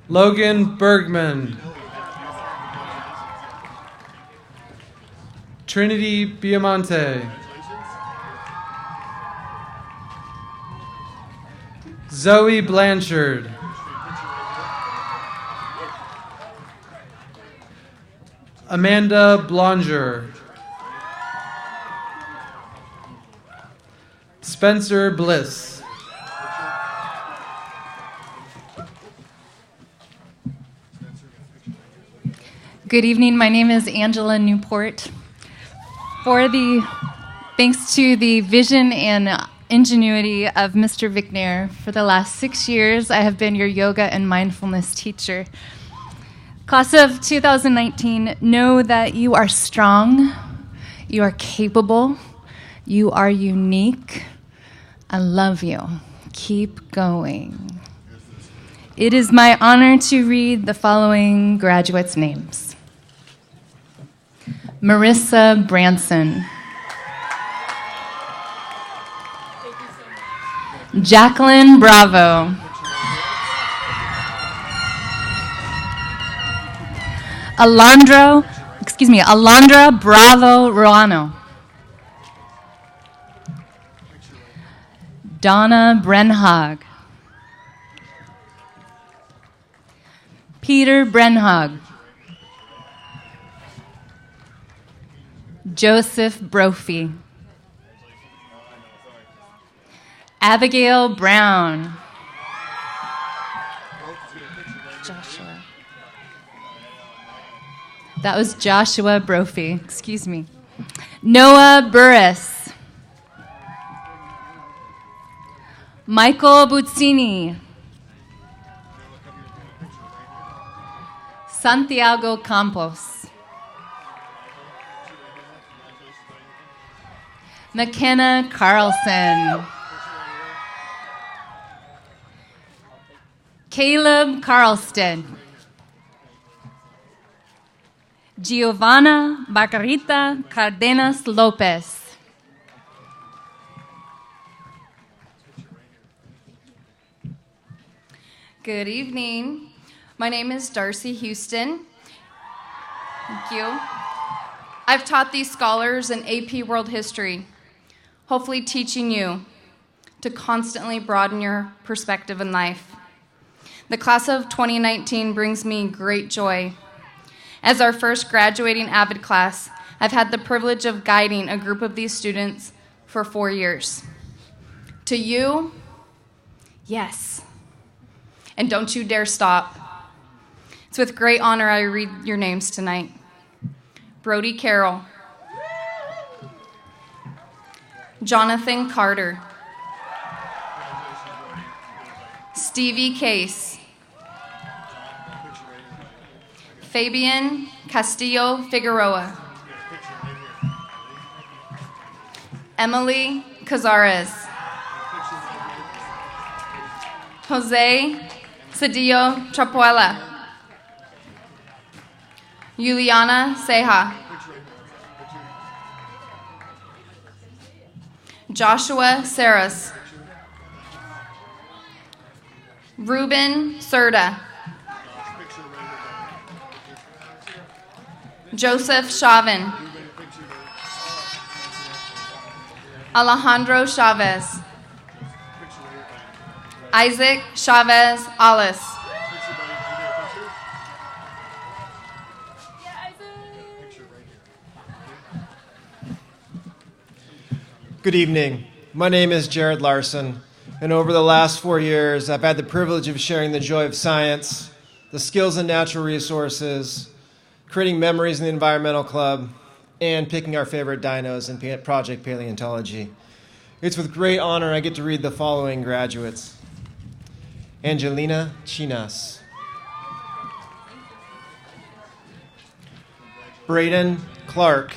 Logan Bergman. Trinity Biamonte. Zoe Blanchard. Amanda Blonger. Spencer Bliss.
Good evening. My name is Angela Newport. Thanks to the vision and ingenuity of Mr. Vicknair, for the last 6 years, I have been your yoga and mindfulness teacher. Class of 2019, know that you are strong, you are capable, you are unique. I love you. Keep going. It is my honor to read the following graduates' names. Marissa Branson. Jacqueline Bravo. Alondra Bravo Ruano. Donna Brenhag. Peter Brenhag. Joseph Brophy. Abigail Brown. Joshua. That was Joshua Brophy, excuse me. Noah Burris. Michael Buzzini. Santiago Campos. McKenna Carlson. Caleb Carlston. Giovanna Margarita Cardenas Lopez.
Good evening. My name is Darcy Houston. Thank you. I've taught these scholars in AP World History, hopefully teaching you to constantly broaden your perspective in life. The class of 2019 brings me great joy. As our first graduating AVID class, I've had the privilege of guiding a group of these students for 4 years. To you, yes. And don't you dare stop. It's with great honor I read your names tonight. Brody Carroll. Jonathan Carter. Stevie Case. Fabian Castillo Figueroa. Emily Cazares. Jose Cedillo Chapuela. Juliana Ceja. Joshua Saras. Ruben Serta. Joseph Chauvin. Alejandro Chavez. Isaac Chavez Alice.
Good evening. My name is Jared Larson, and over the last 4 years, I've had the privilege of sharing the joy of science, the skills in natural resources, creating memories in the Environmental Club, and picking our favorite dinos in Project Paleontology. It's with great honor I get to read the following graduates. Angelina Chinas. Braden Clark.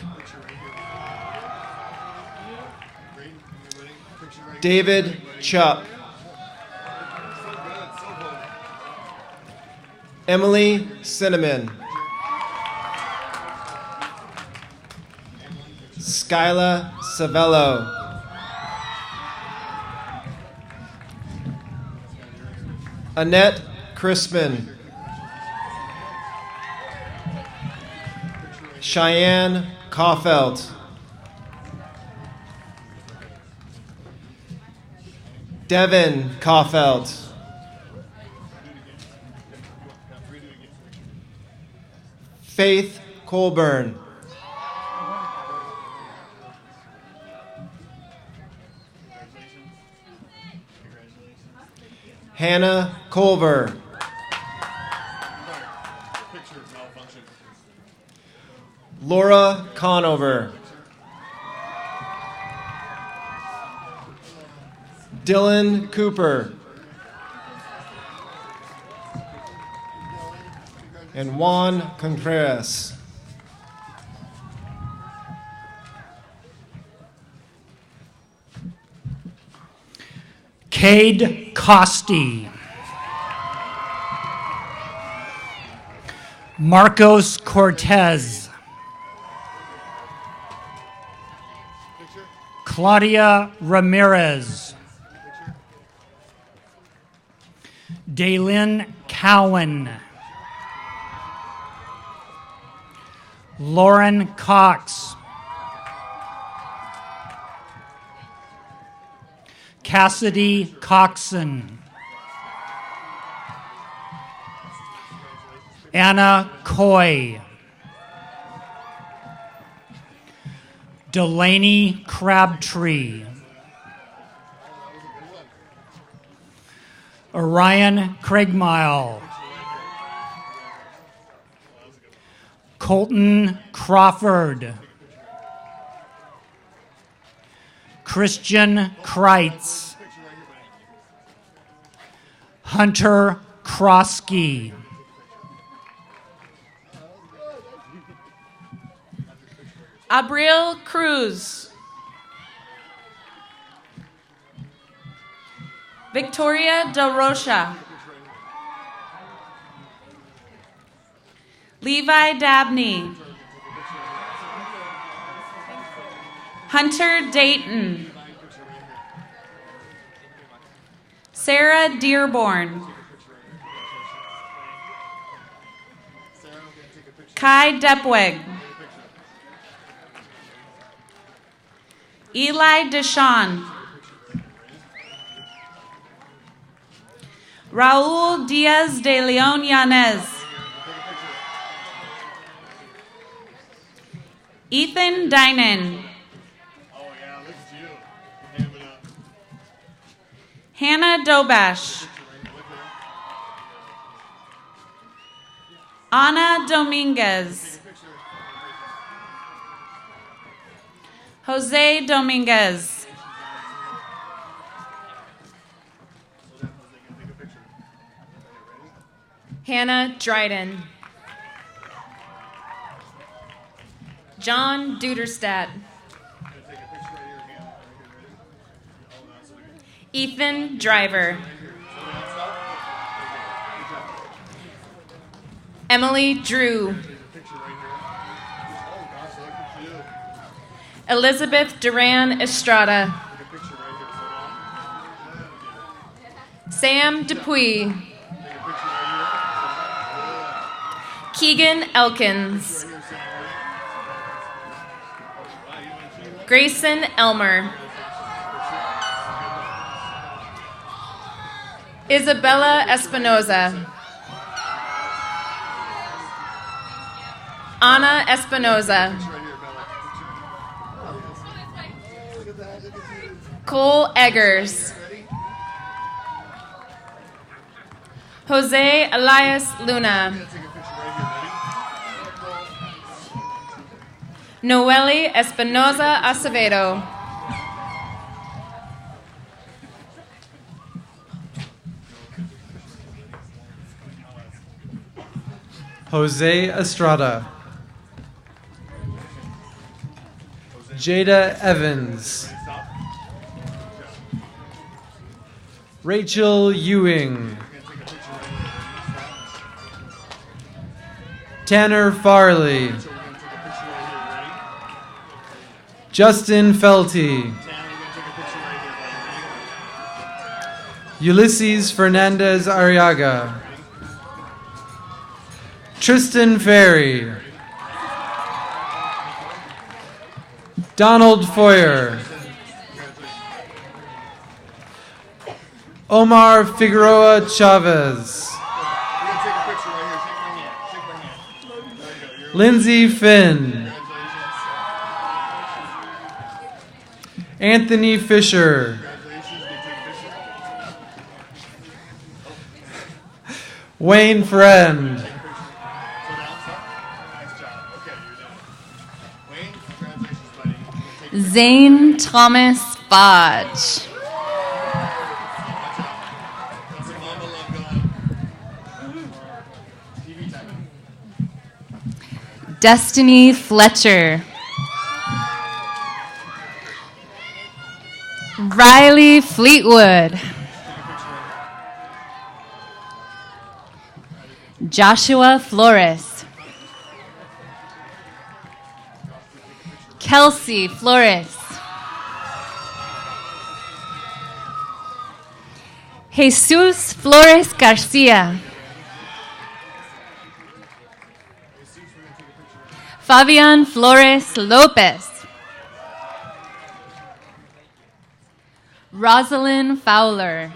David Chupp. Emily Cinnamon. Skyla Savello. Annette Crispin. Cheyenne Kaufelt. Devin Kaufelt. Faith Colburn. Hannah Culver. Laura Conover. Dylan Cooper. And Juan Contreras.
Cade Costi. Marcos Cortez. Claudia Ramirez. Daylin Cowan. Lauren Cox. Cassidy Coxon. Anna Coy. Delaney Crabtree. Orion Craigmile. Colton Crawford. Christian Kreitz. Hunter Krosky.
Abril Cruz. Victoria Del Rocha. Levi Dabney. Hunter Dayton. Sarah Dearborn. Kai Depweg. Eli Deshawn. Raul Diaz de Leon Yanez. Ethan Dinan. Hannah Dobash. Ana Dominguez. Jose Dominguez.
Hannah Dryden. John Duderstadt. Ethan Driver. Emily Drew. Elizabeth Duran Estrada. Sam Dupuy. Keegan Elkins. Grayson Elmer. Isabella Espinoza. Ana Espinoza. Cole Eggers. Jose Elias Luna. Noeli Espinoza Acevedo.
Jose Estrada. Jada Evans. Rachel Ewing. Tanner Farley. Justin Felty. Ulysses Fernandez Arriaga. Tristan Ferry. Donald Foyer. Omar Figueroa Chavez. Lindsay Finn. Anthony Fisher. Wayne Friend.
Zane Thomas Fodge. Destiny Fletcher. Riley Fleetwood. Joshua Flores. Kelsey Flores. Jesus Flores Garcia. Fabian Flores Lopez. Rosalind Fowler.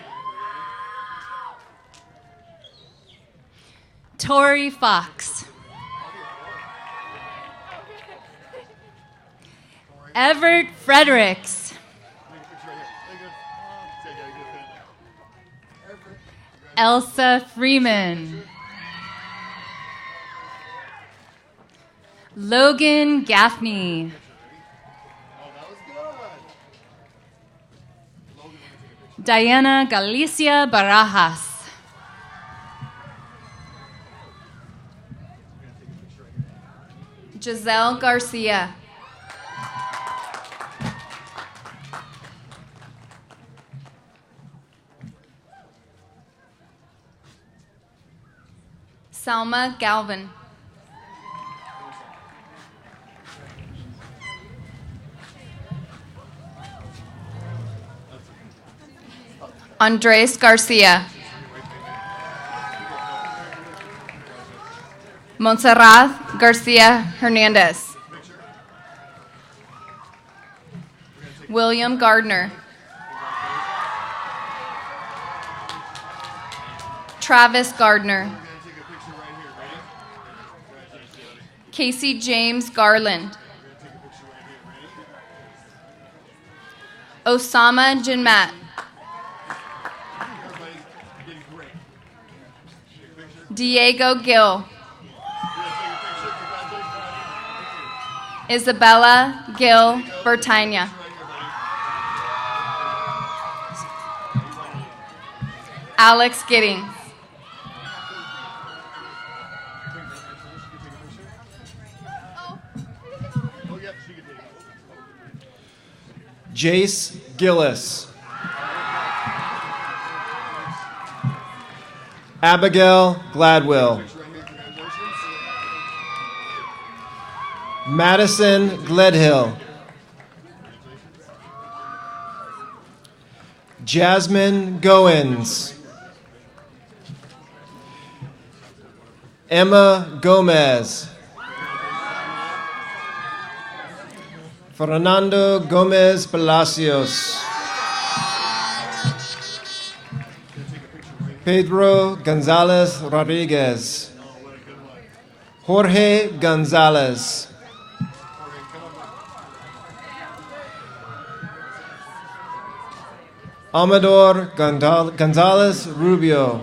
Tori Fox. Everett Fredericks. Elsa Freeman. Logan Gaffney. Diana Galicia Barajas.
Giselle Garcia. Salma Galvin. Andres Garcia. Montserrat Garcia Hernandez. William Gardner. Travis Gardner. Casey James Garland. Osama Jinmat. Diego Gill. Isabella Gill Bertagna. Alex Giddings.
Jace Gillis. Abigail Gladwell. Madison Gledhill. Jasmine Goins. Emma Gomez. Fernando Gomez Palacios. Pedro Gonzalez Rodriguez. Jorge Gonzalez. Amador Gonzalez Rubio.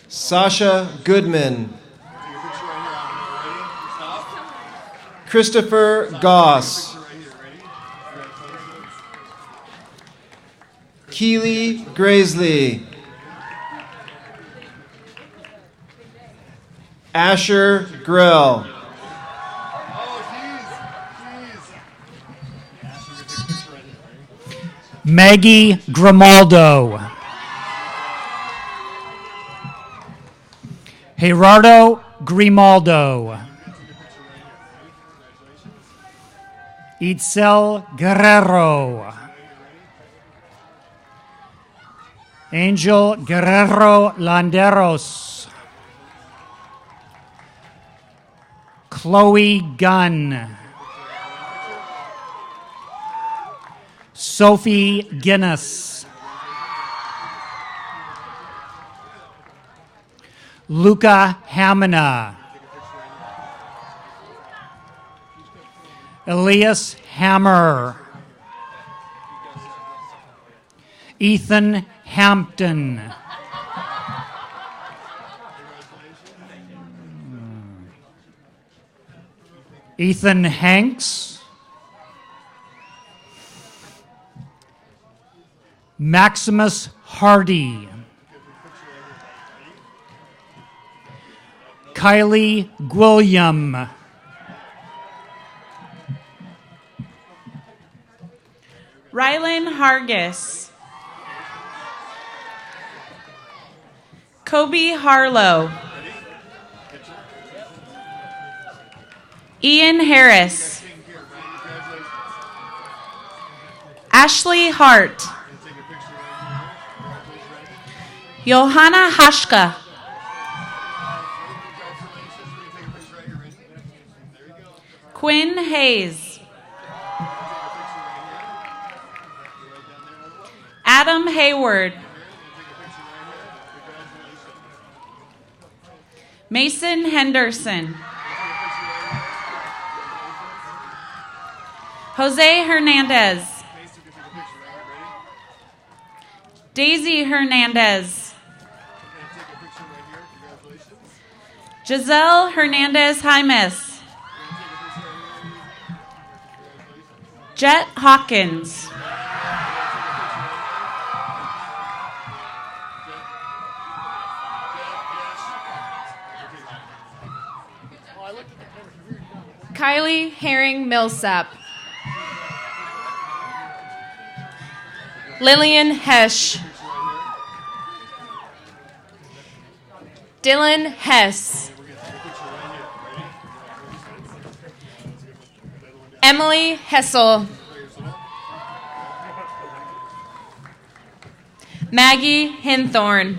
Sasha Goodman. Christopher Goss. Keely Graisley. Asher Grell.
Maggie Grimaldo. Gerardo Grimaldo. Itzel Guerrero. Angel Guerrero Landeros. Chloe Gunn. Sophie Guinness. Luca Hamina. Elias Hammer. Ethan Hampton. Ethan Hanks. Maximus Hardy. Kylie Gwilliam.
Rylan Hargis. Kobe Harlow. Ian Harris. Ashley Hart. Johanna Hashka. Quinn Hayes. Adam Hayward. Mason Henderson. Jose Hernandez. Daisy Hernandez. Giselle Hernandez Jaimes. Jet Hawkins.
Kylie Herring Millsap. Lillian Hesch. Dylan Hess. Emily Hessel. Maggie Hinthorn.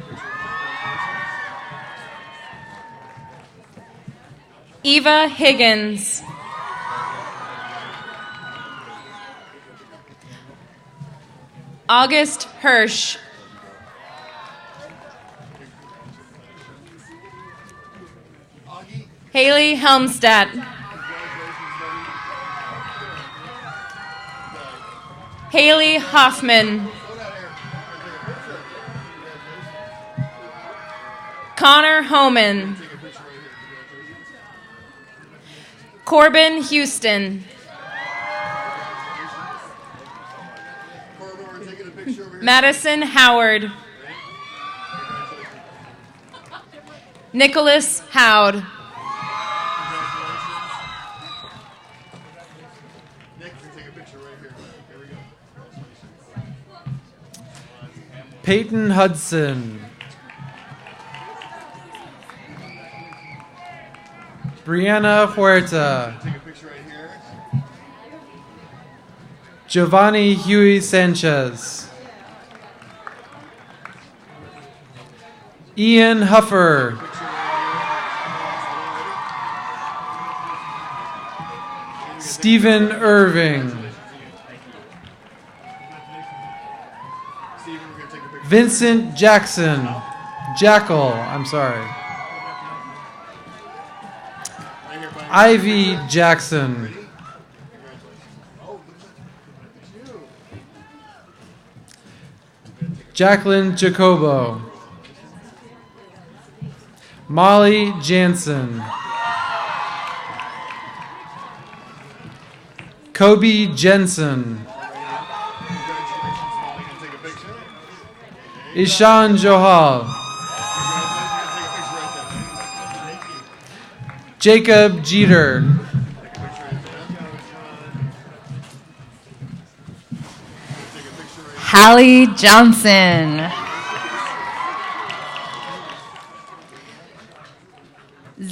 Eva Higgins. August Hirsch. Haley Helmstedt. Haley Hoffman. Connor Homan. Corbin Houston. Madison Howard. Nicholas Howd.
Peyton Hudson. Brianna Huerta. Giovanni Huey Sanchez. Ian Huffer. Stephen Irving. Vincent Jackson. Jackal, I'm sorry. Ivy Jackson. Jacqueline Jacobo. Molly Jansen. Kobe Jensen. Ishan Johal. Jacob Jeter.
Hallie Johnson.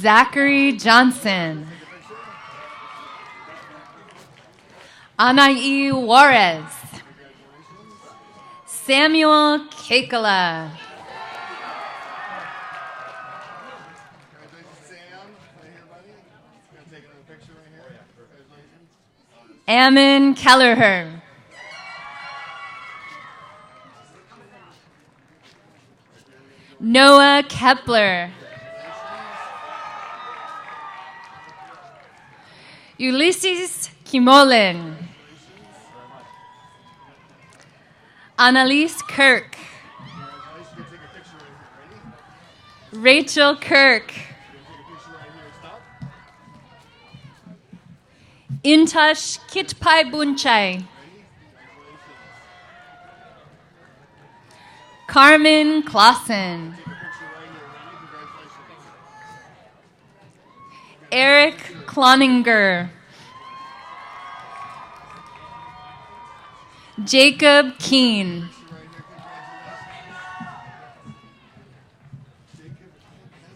Zachary Johnson. Anaí Juarez. Samuel Kekala. Ammon Kelleher. Noah Kepler. Ulysses Kimolin. Annalise Kirk. Rachel Kirk. Intush Kitpai Bunchai. Carmen Clausen. Eric Cloninger. Jacob Keene.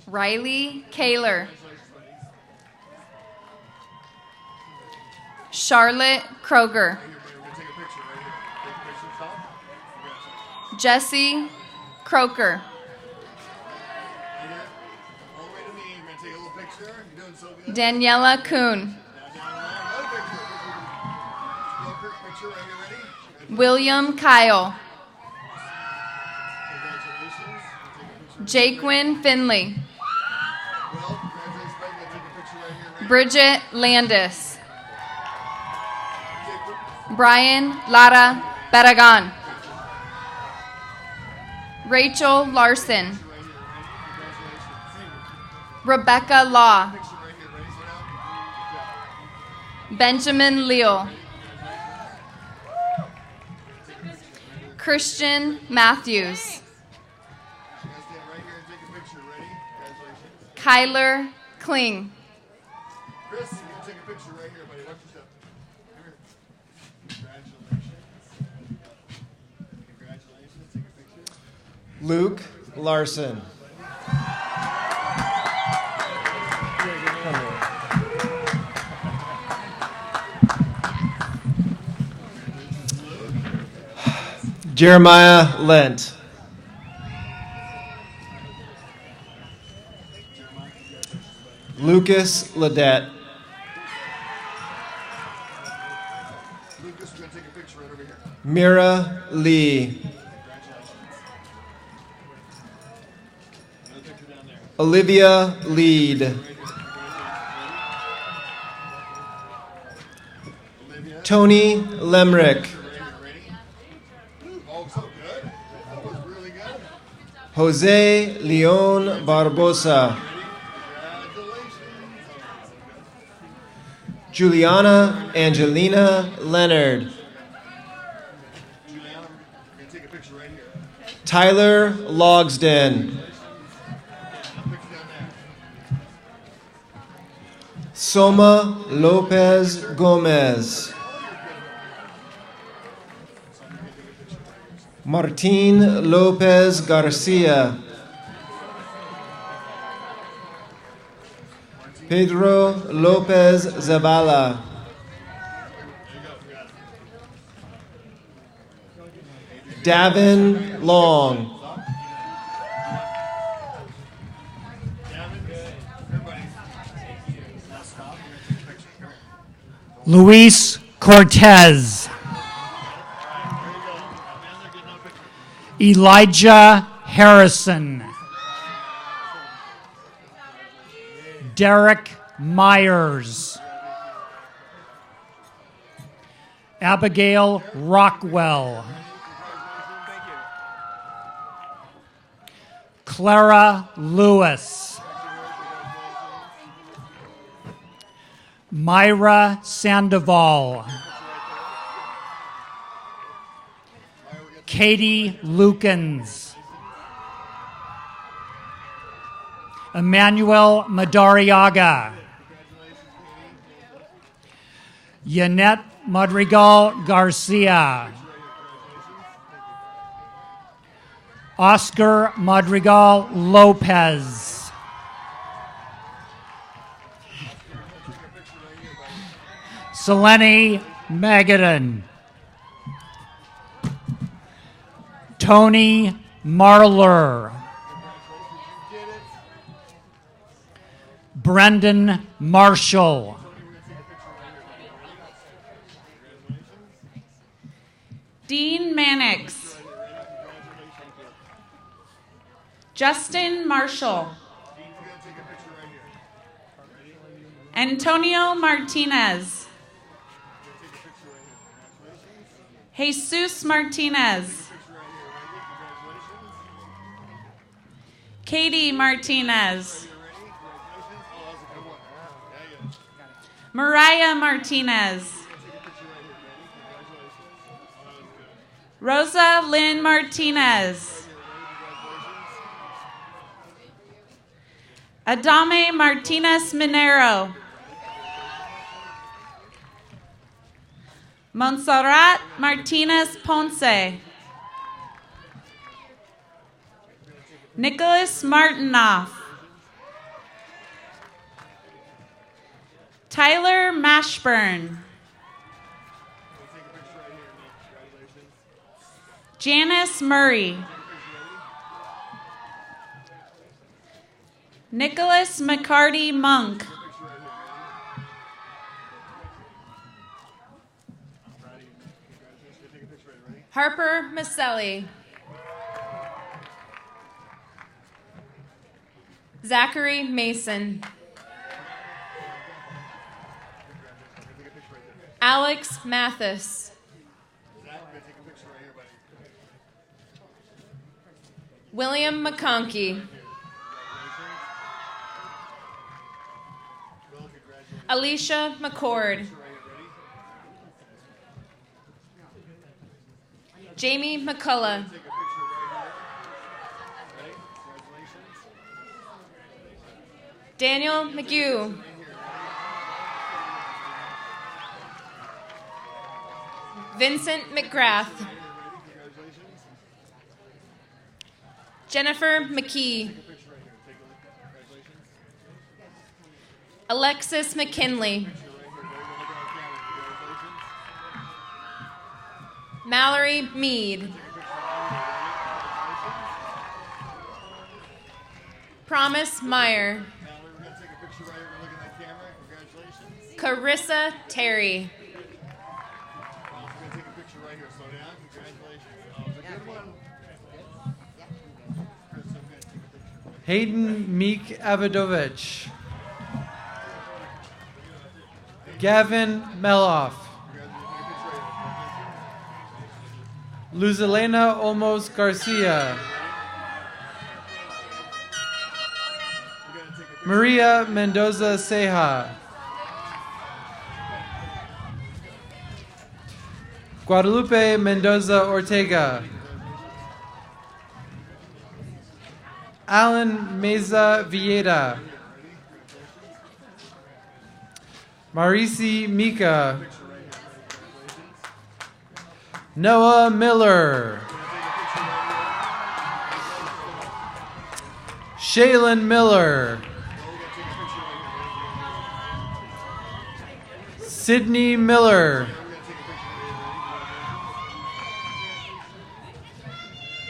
Riley Kaler. Charlotte Kroger. Jesse Croker. Daniela Kuhn. William Kyle. Jaquin Finley. Bridget Landis. Brian Lara Barragan. Rachel Larson. Rebecca Law. Benjamin Leal. Christian Matthews. Kyler Kling.
Chris, you can take a picture right here, buddy. Watch yourself. Congratulations. Take a picture.
Luke Larson. Jeremiah Lent. Lucas Ledette.
Lucas, we're going to take a picture right over here.
Mira Lee. Olivia Lead. Tony Lemrick.
Oh, so good. That was really good.
Jose Leon Barbosa. Juliana Angelina Leonard.
Juliana, we're going to take a picture right here.
Tyler Logsden. Soma Lopez Gomez. Martin Lopez Garcia. Pedro Lopez Zavala. Davin Long.
Luis Cortez. Elijah Harrison. Derek Myers. Abigail Rockwell. Clara Lewis. Myra Sandoval. Katie Lukens. Emmanuel Madariaga. Yanette Madrigal Garcia. Oscar Madrigal Lopez. Selene Magadan. Tony Marler. Brendan Marshall.
Dean Mannix. Justin Marshall. Antonio Martinez. Jesus Martinez. Katie Martinez. Mariah Martinez. Rosa Lynn Martinez. Adame Martinez Minero. Montserrat Martinez Ponce. Nicholas Martinoff. Tyler Mashburn. Janice Murray. Nicholas McCarty Monk.
Harper Maselli. Zachary Mason. Alex Mathis. William McConkey. Alicia McCord. Jamie McCullough. Daniel McGew. Vincent McGrath. Jennifer McKee. Alexis McKinley. Mallory Mead. Promise Meyer. Carissa Terry.
Hayden Meek Avidovich. Gavin Meloff. Luzelena Olmos Garcia. Maria Mendoza Ceja. Guadalupe Mendoza Ortega. Alan Meza Villeda. Marisi Mika. Noah Miller. Shaylin Miller. Sydney Miller.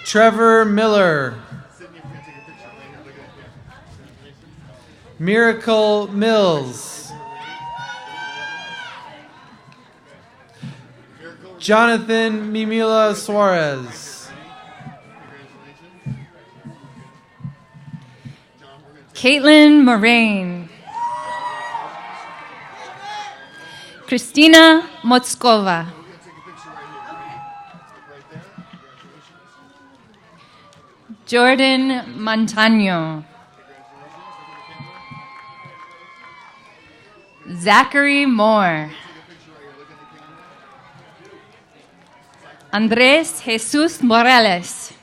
Trevor Miller. Miracle Mills. Jonathan Mimila Suarez.
Caitlin Moraine. Christina Motskova. Jordan Montano. Zachary Moore. Andres Jesus Morales.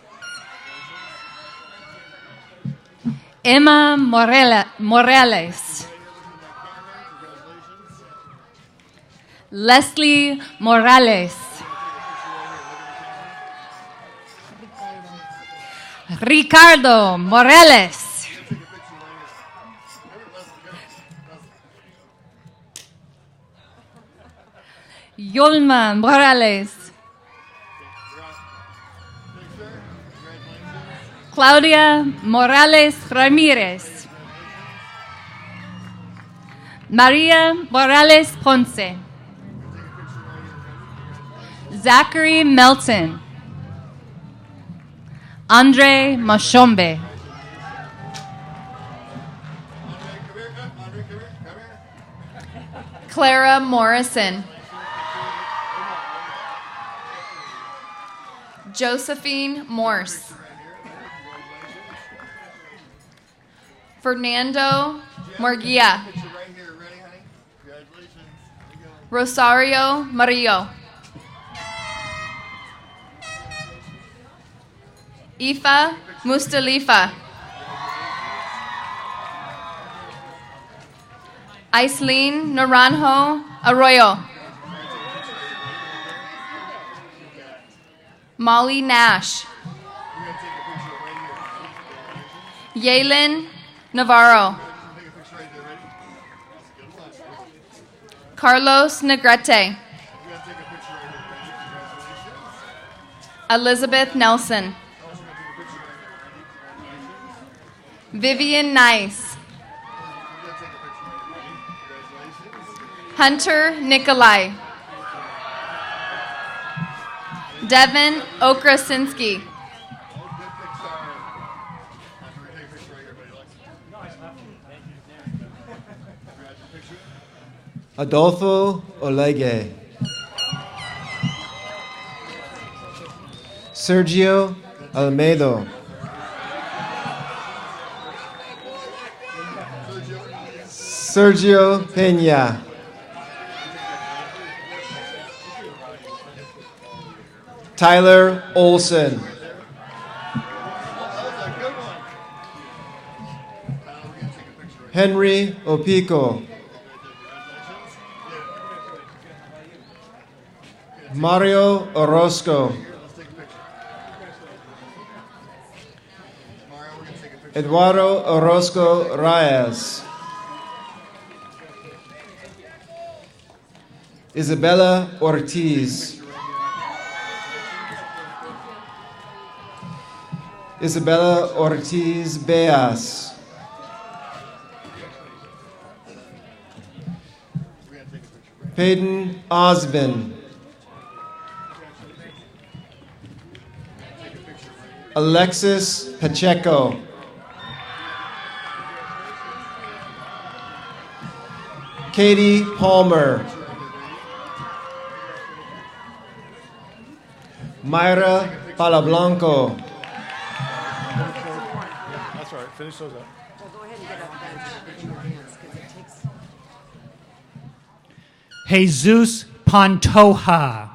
Emma Morales. Leslie Morales. Ricardo Morales. Yolma Morales. Claudia Morales Ramirez. Maria Morales Ponce. Zachary Melton. Andre Mashombe.
Clara Morrison. Josephine Morse. Fernando Morgia. Rosario Mario. Ifa Mustalifa. Aislene Naranjo Arroyo. Molly Nash. Yalen Navarro. Carlos Negrete. Elizabeth Nelson. Vivian Nice. Hunter Nikolai. Devin Okrasinski.
Adolfo Olege. Sergio Almedo. Sergio Peña. Tyler Olson. Henry Opico. Mario Orozco. Eduardo Orozco Reyes. Isabella Ortiz. Isabella Ortiz Beas. Peyton Osbin. Alexis Pacheco. Katie Palmer. Mayra Palablanco.
That's all right. Finish those up.
Well, go ahead and get up and put your hands because it takes.
Jesus Pantoja.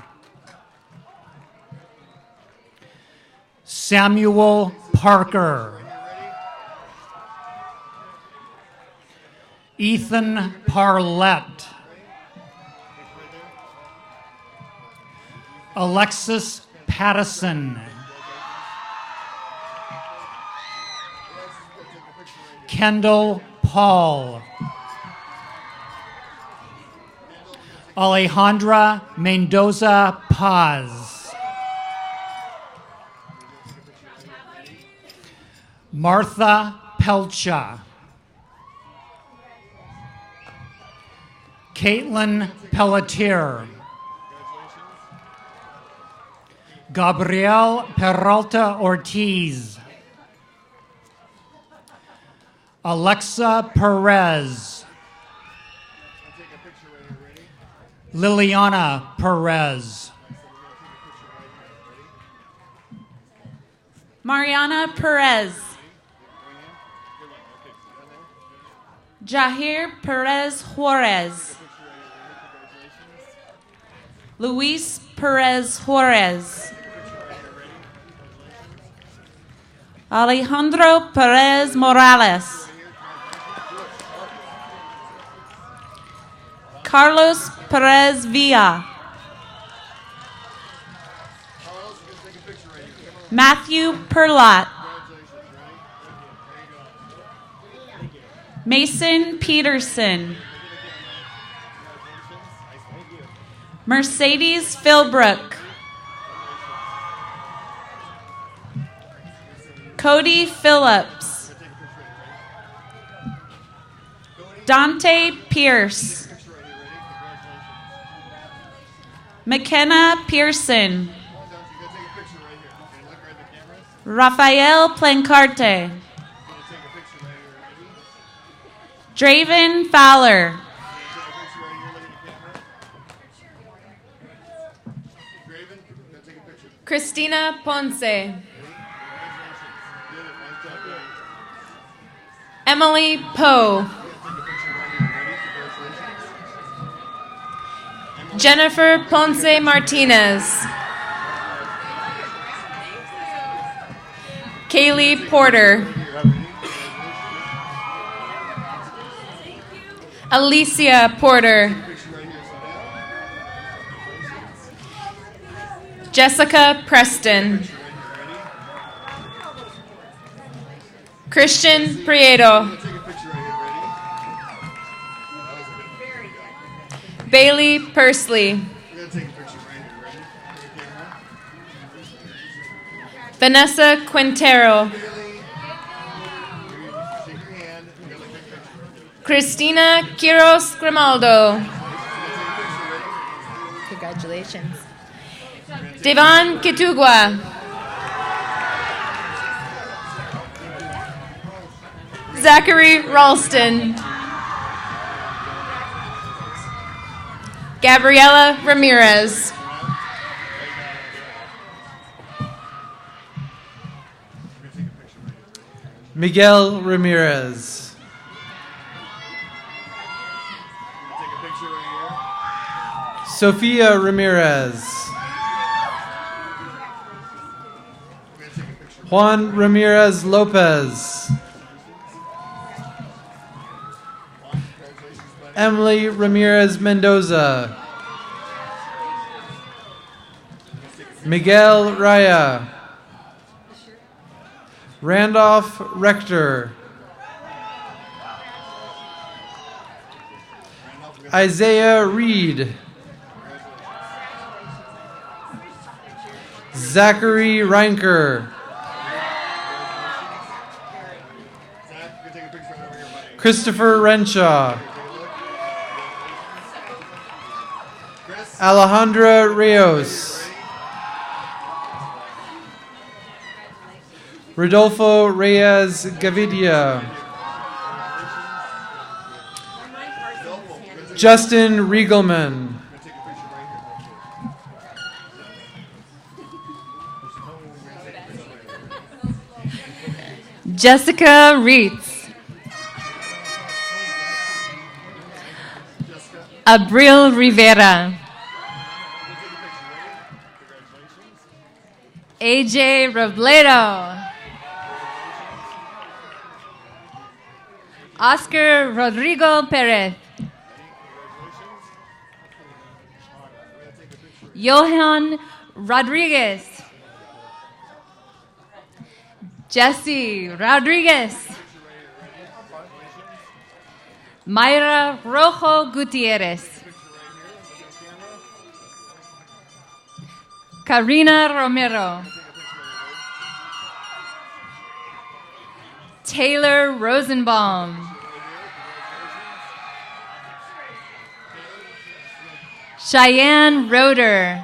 Samuel Parker. Ethan Parlett. Alexis Pattison. Kendall Paul. Alejandra Mendoza Paz. Martha Pelcha. Caitlin Pelletier. Gabrielle Peralta Ortiz. Alexa Perez. Liliana Perez.
Mariana Perez. Jahir Perez Juarez. Luis Perez Juarez. Alejandro Perez Morales. Carlos Perez Villa. Matthew Perlot. Mason Peterson. Mercedes Philbrook. Cody Phillips. Dante Pierce. McKenna Pearson. Rafael Plancarte. Draven Fowler.
Christina Ponce. Emily Poe. Jennifer Ponce Martinez. Kaylee Porter. Alicia Porter. Jessica Preston. Christian Prieto. Bailey Pursley. Vanessa Quintero. Cristina Quiros Grimaldo.
Congratulations.
Devon Kitugwa. Zachary Ralston. Gabriela Ramirez.
Miguel Ramirez. Sofia Ramirez. Juan Ramirez Lopez. Emily Ramirez Mendoza. Miguel Raya. Randolph Rector. Isaiah Reed. Zachary Reinker. Christopher Renshaw. Alejandra Rios. Rodolfo Reyes Gavidia. Justin Riegelman.
Jessica Reitz. Abril Rivera. AJ Robledo. Oscar Rodrigo Perez. Johan Rodriguez. Jesse Rodriguez. Mayra Rojo Gutierrez. Karina Romero. Taylor Rosenbaum. Cheyenne Roeder.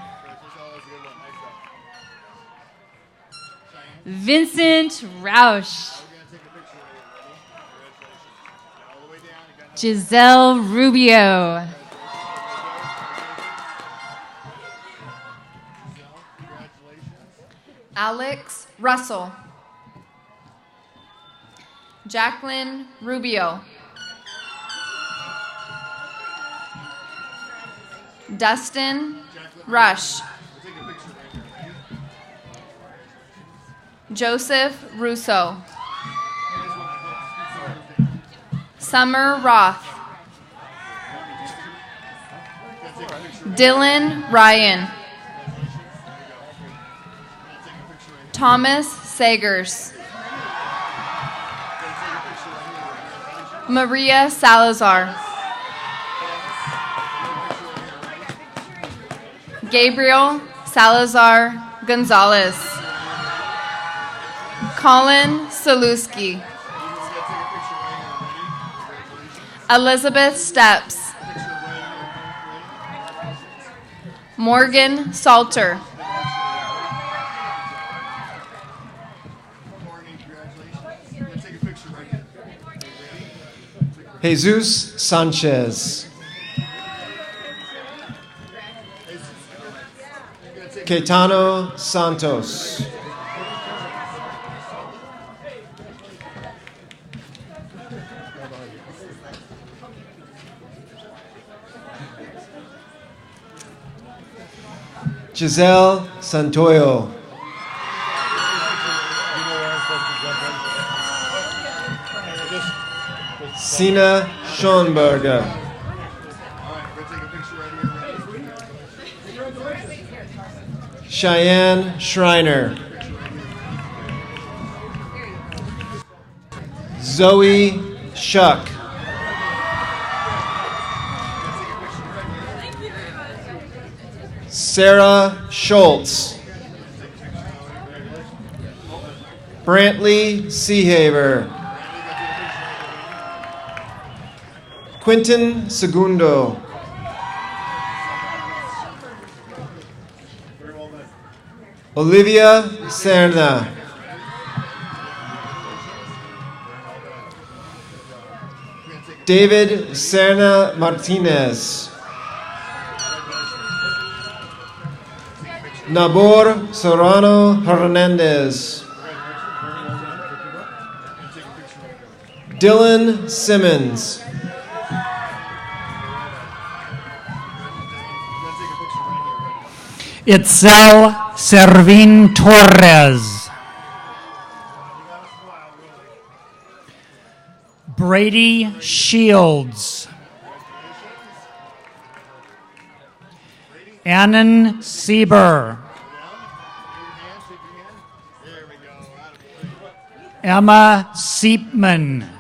Vincent Rausch. Giselle Rubio.
Alex Russell. Jacqueline Rubio. Dustin Rush. Joseph Russo. Summer Roth. Dylan Ryan. Thomas Sagers. Maria Salazar. Gabriel Salazar Gonzalez. Colin Saluski. Elizabeth Steps. Morgan Salter.
Jesus Sanchez. Caetano Santos. Giselle Santoyo. Sina Schoenberger. Cheyenne Schreiner. Zoe Shuck. Sarah Schultz. Brantley Seahaver. Quinton Segundo. Olivia Serna. David Serna Martinez. Nabor Serrano Hernandez. Dylan Simmons.
Itzel Servin Torres. Brady Shields. Annan Sieber. Emma Siepman.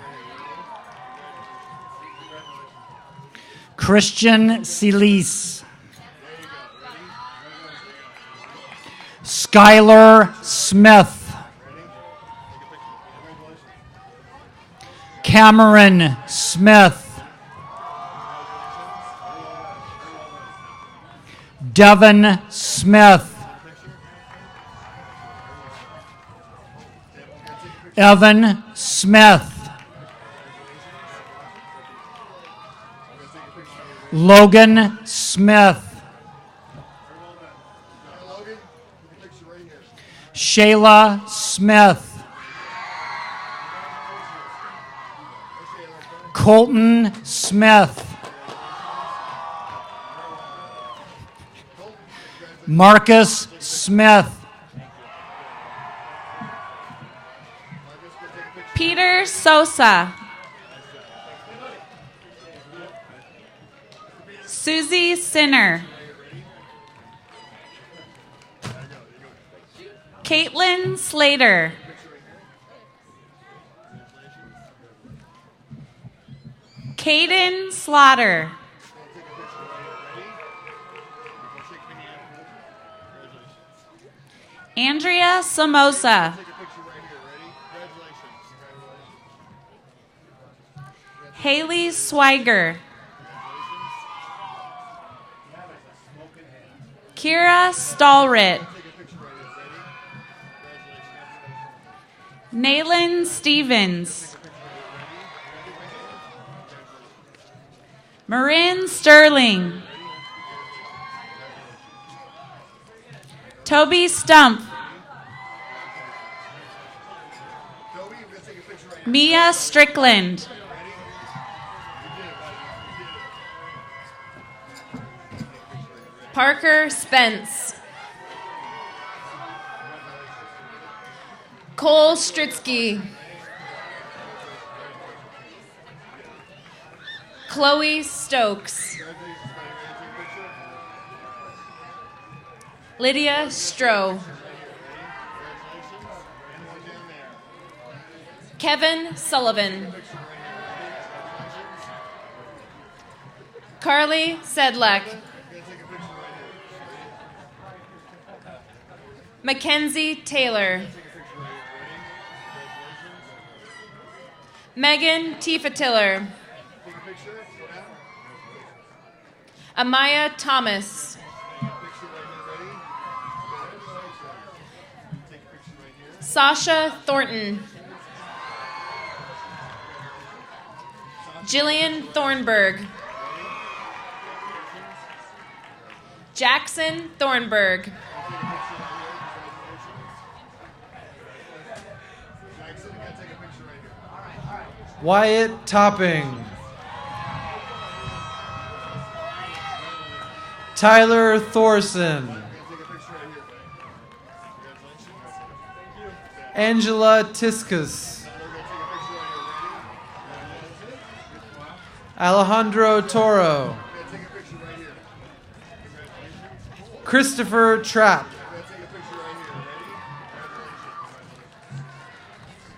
Christian Silis. Skylar Smith. Cameron Smith. Devin Smith. Evan Smith. Logan Smith. Shayla Smith. Colton Smith. Marcus Smith.
Peter Sosa. Susie Sinner. Caitlin Slater. Caden Slaughter. Andrea Somoza. Haley Swiger. Kira Stallrit. Naylin Stevens. Marin Sterling. Toby Stump. Mia Strickland.
Parker Spence. Cole Stritsky. Chloe Stokes. Lydia Stroh. Kevin Sullivan. Carly Sedlak. Mackenzie Taylor. Megan Tiefetiller. Amaya Thomas. Sasha Thornton. Jillian Thornburg. Jackson Thornburg.
Wyatt Topping. Tyler Thorson. Angela Tiskus. Alejandro Toro. Christopher Trapp.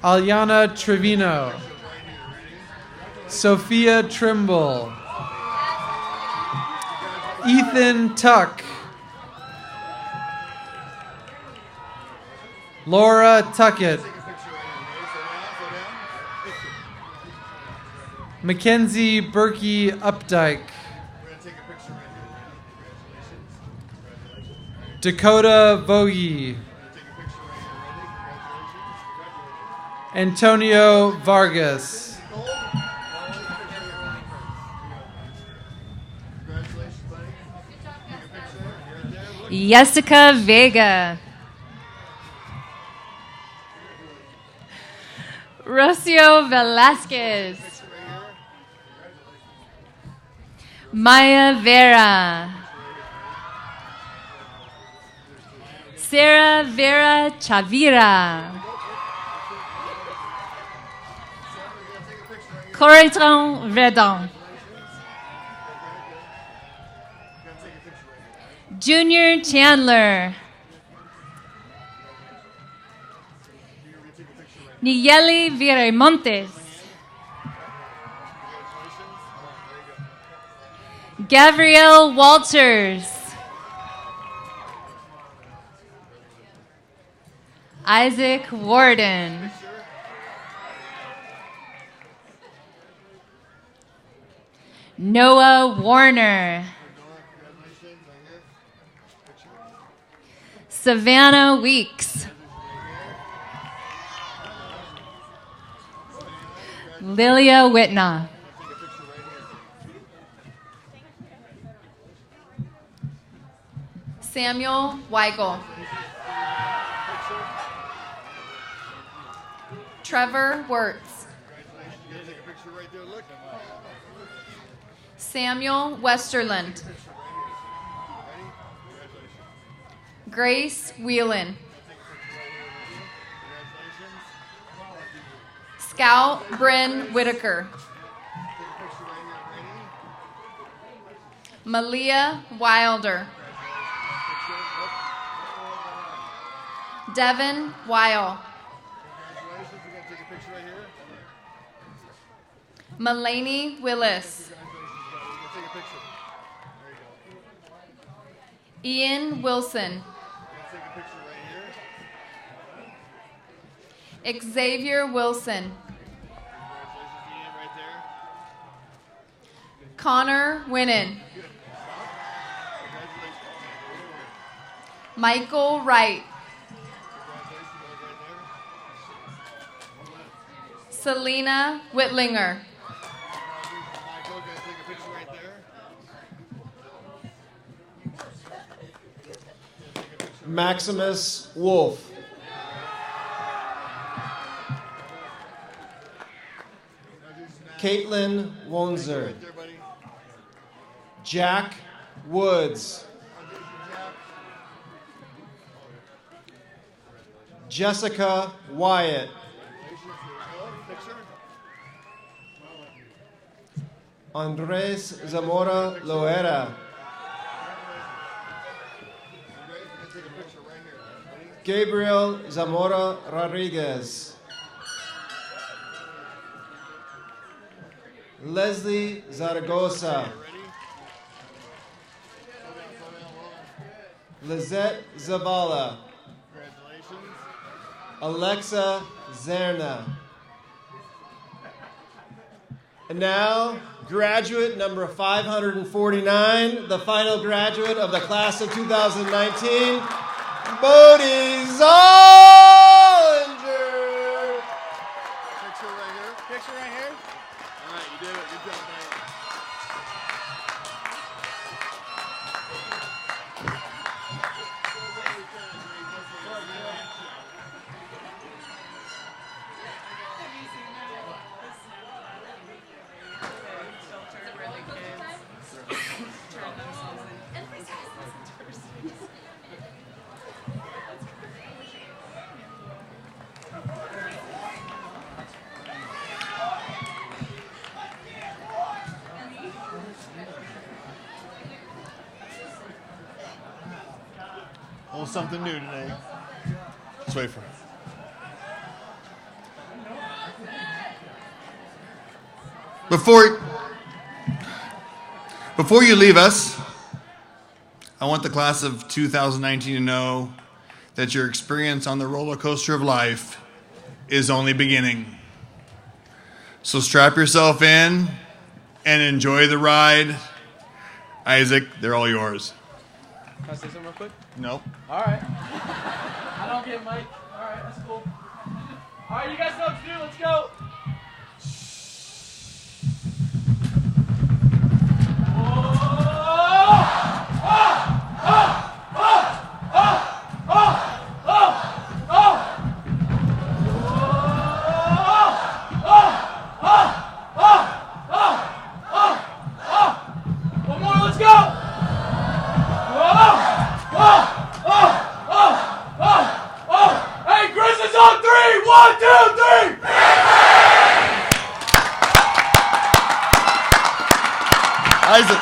Aliana Trevino. Sophia Trimble. Ethan Tuck. Laura Tuckett. Mackenzie Berkey Updike. Dakota Vogie. Antonio Vargas.
Jessica Vega. Rocio Velasquez. Maya Vera. Sarah Vera Chavira. Corentin Redon. Junior Chandler. Nigeli Viramontes. Gabrielle Walters. Isaac Warden. Noah Warner. Savannah Weeks. Lilia Whitna.
Samuel Weigel. Trevor Wirtz. Samuel Westerland. Grace Whelan. Scout Bryn Whitaker. Malia Wilder. Devin Weil. Mulaney Willis. Ian Wilson. Xavier Wilson. Connor Winnan. Michael Wright. Selena Whitlinger.
Maximus Wolf. Caitlin Wonzer. Jack Woods. Jessica Wyatt. Andres Zamora Loera. Gabriel Zamora Rodriguez. Leslie Zaragoza. Lizette Zavala. Alexa Zerna. And now, graduate number 549, the final graduate of the class of 2019, Bodie Zollinger.
Picture right here. Picture right here. All right, you did it. Good job, buddy. Oh, something new today. Let's wait for it.
Before you leave us, I want the class of 2019 to know that your experience on the roller coaster of life is only beginning. So strap yourself in and enjoy the ride. Isaac, they're all yours.
Can I say something real quick?
No.
All right. I don't get Mike. All right, that's cool. All right, you guys know what to do. Let's go.
1, 2, 3!
Isaac.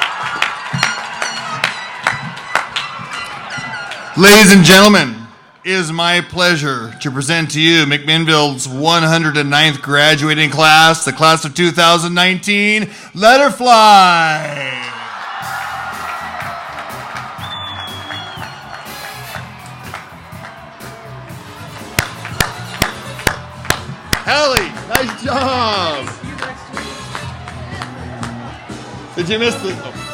Ladies and gentlemen, it is my pleasure to present to you McMinnville's 109th graduating class, the class of 2019. Let her fly! Hallie, nice job! Did you miss the... Oh.